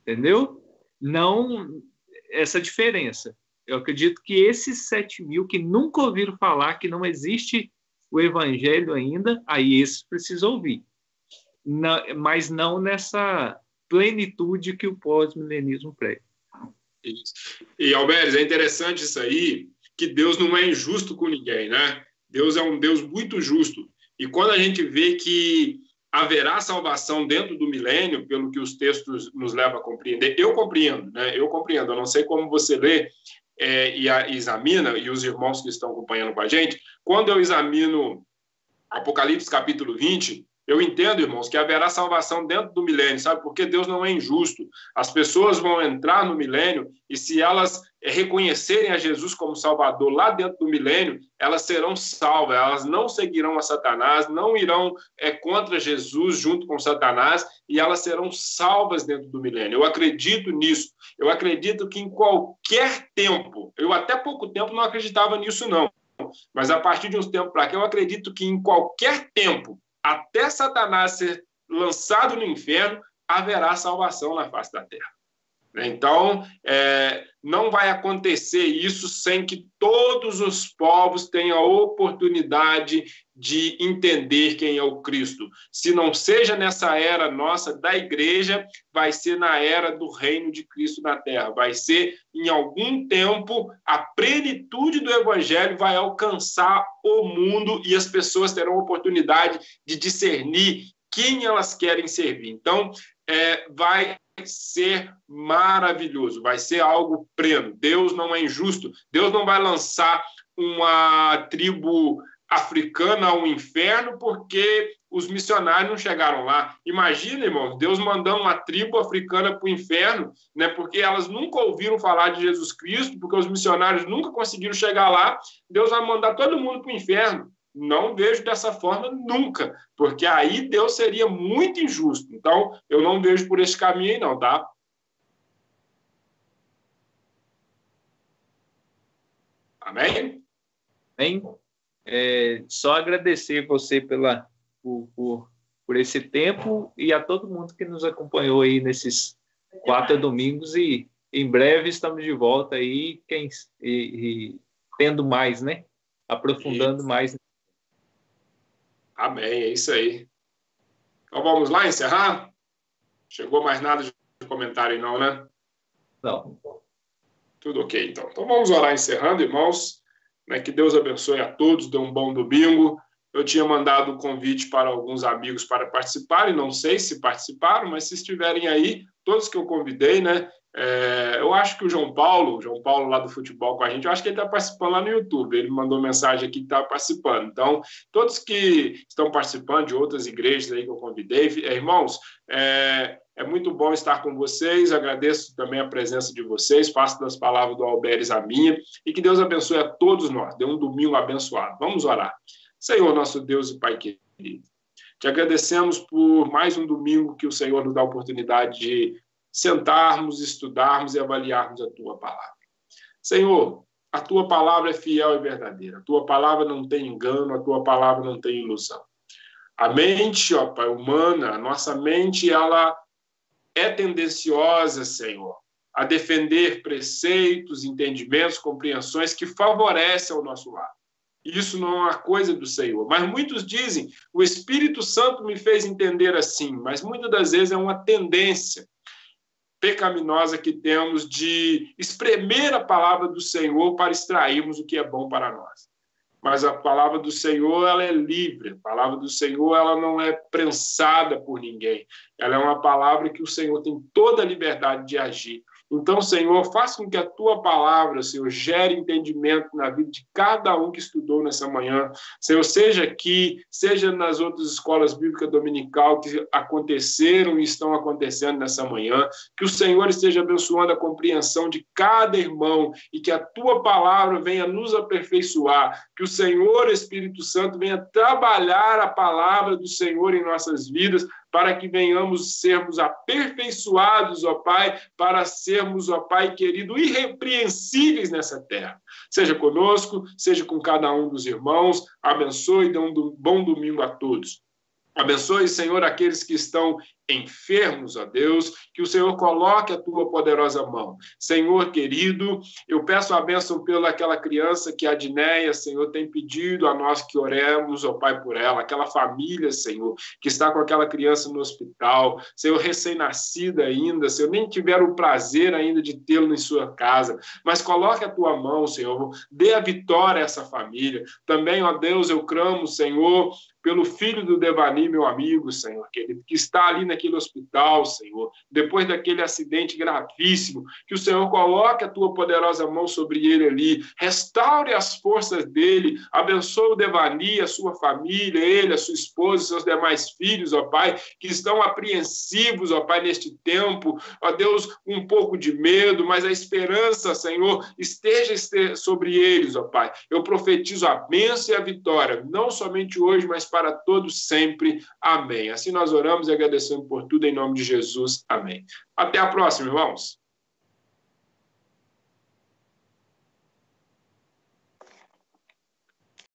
entendeu? Não essa diferença. Eu acredito que esses 7.000 que nunca ouviram falar, que não existe o evangelho ainda, aí esses precisam ouvir. Mas não nessa plenitude que o pós-milenismo prega. E, Alberes, é interessante isso aí, que Deus não é injusto com ninguém, né? Deus é um Deus muito justo. E quando a gente vê que haverá salvação dentro do milênio, pelo que os textos nos levam a compreender, eu compreendo, né? Eu compreendo. Eu não sei como você lê e examina, e os irmãos que estão acompanhando com a gente, quando eu examino Apocalipse capítulo 20, eu entendo, irmãos, que haverá salvação dentro do milênio, sabe? Porque Deus não é injusto. As pessoas vão entrar no milênio e se elas reconhecerem a Jesus como Salvador lá dentro do milênio, elas serão salvas. Elas não seguirão a Satanás, não irão contra Jesus junto com Satanás e elas serão salvas dentro do milênio. Eu acredito nisso. Eu acredito que em qualquer tempo, eu até pouco tempo não acreditava nisso, não. Mas a partir de uns tempos para cá, eu acredito que em qualquer tempo, até Satanás ser lançado no inferno, haverá salvação na face da terra. Então, não vai acontecer isso sem que todos os povos tenham a oportunidade de entender quem é o Cristo. Se não seja nessa era nossa da igreja, vai ser na era do reino de Cristo na terra. Vai ser, em algum tempo, a plenitude do evangelho vai alcançar o mundo e as pessoas terão a oportunidade de discernir quem elas querem servir. Então, vai ser maravilhoso, vai ser algo pleno. Deus não é injusto, Deus não vai lançar uma tribo africana ao inferno porque os missionários não chegaram lá. Imagina, irmãos, Deus mandando uma tribo africana para o inferno, né, porque elas nunca ouviram falar de Jesus Cristo, porque os missionários nunca conseguiram chegar lá, Deus vai mandar todo mundo para o inferno. Não vejo dessa forma nunca, porque aí Deus seria muito injusto. Então, eu não vejo por esse caminho aí não, tá? Amém? Amém? Só agradecer você por esse tempo e a todo mundo que nos acompanhou aí nesses 4 domingos e em breve estamos de volta aí e tendo mais, né? Aprofundando mais. Amém, é isso aí. Então vamos lá encerrar? Chegou mais nada de comentário não, né? Não. Tudo ok, então. Então vamos orar encerrando, irmãos. Que Deus abençoe a todos, dê um bom domingo. Eu tinha mandado o convite para alguns amigos para participarem, não sei se participaram, mas se estiverem aí, todos que eu convidei, né? Eu acho que o João Paulo lá do futebol com a gente, eu acho que ele está participando lá no YouTube, ele mandou mensagem aqui que está participando. Então, todos que estão participando de outras igrejas aí que eu convidei, irmãos, é muito bom estar com vocês, agradeço também a presença de vocês, faço das palavras do Alberes a minha, e que Deus abençoe a todos nós, dê um domingo abençoado. Vamos orar. Senhor, nosso Deus e Pai querido, te agradecemos por mais um domingo que o Senhor nos dá a oportunidade de sentarmos, estudarmos e avaliarmos a Tua palavra. Senhor, a Tua palavra é fiel e verdadeira, a Tua palavra não tem engano, a Tua palavra não tem ilusão. A mente, ó Pai, humana, a nossa mente, ela é tendenciosa, Senhor, a defender preceitos, entendimentos, compreensões que favorecem o nosso lado. Isso não é uma coisa do Senhor. Mas muitos dizem, o Espírito Santo me fez entender assim, mas muitas das vezes é uma tendência pecaminosa que temos de espremer a palavra do Senhor para extrairmos o que é bom para nós. Mas a palavra do Senhor, ela é livre. A palavra do Senhor, ela não é prensada por ninguém. Ela é uma palavra que o Senhor tem toda a liberdade de agir. Então, Senhor, faça com que a Tua palavra, Senhor, gere entendimento na vida de cada um que estudou nessa manhã. Senhor, seja aqui, seja nas outras escolas bíblicas dominical que aconteceram e estão acontecendo nessa manhã, que o Senhor esteja abençoando a compreensão de cada irmão e que a Tua palavra venha nos aperfeiçoar, que o Senhor, Espírito Santo, venha trabalhar a palavra do Senhor em nossas vidas, para que venhamos sermos aperfeiçoados, ó Pai, para sermos, ó Pai querido, irrepreensíveis nessa terra. Seja conosco, seja com cada um dos irmãos, abençoe e dê um bom domingo a todos. Abençoe, Senhor, aqueles que estão enfermos, ó Deus, que o Senhor coloque a tua poderosa mão. Senhor querido, eu peço a bênção pelaquela criança que a Adneia, Senhor, tem pedido a nós que oremos, ó Pai, por ela, aquela família, Senhor, que está com aquela criança no hospital, Senhor, recém-nascida ainda, Senhor, nem tiveram o prazer ainda de tê-lo em sua casa, mas coloque a tua mão, Senhor, dê a vitória a essa família. Também, ó Deus, eu clamo, Senhor, pelo filho do Devani, meu amigo, Senhor, querido, que está ali naquele hospital, Senhor, depois daquele acidente gravíssimo, que o Senhor coloque a tua poderosa mão sobre ele ali, restaure as forças dele, abençoe o Devani, a sua família, ele, a sua esposa, seus demais filhos, ó Pai, que estão apreensivos, ó Pai, neste tempo, ó Deus, um pouco de medo, mas a esperança, Senhor, esteja sobre eles, ó Pai. Eu profetizo a bênção e a vitória, não somente hoje, mas para todos sempre. Amém. Assim nós oramos e agradecemos por tudo em nome de Jesus. Amém. Até a próxima, irmãos.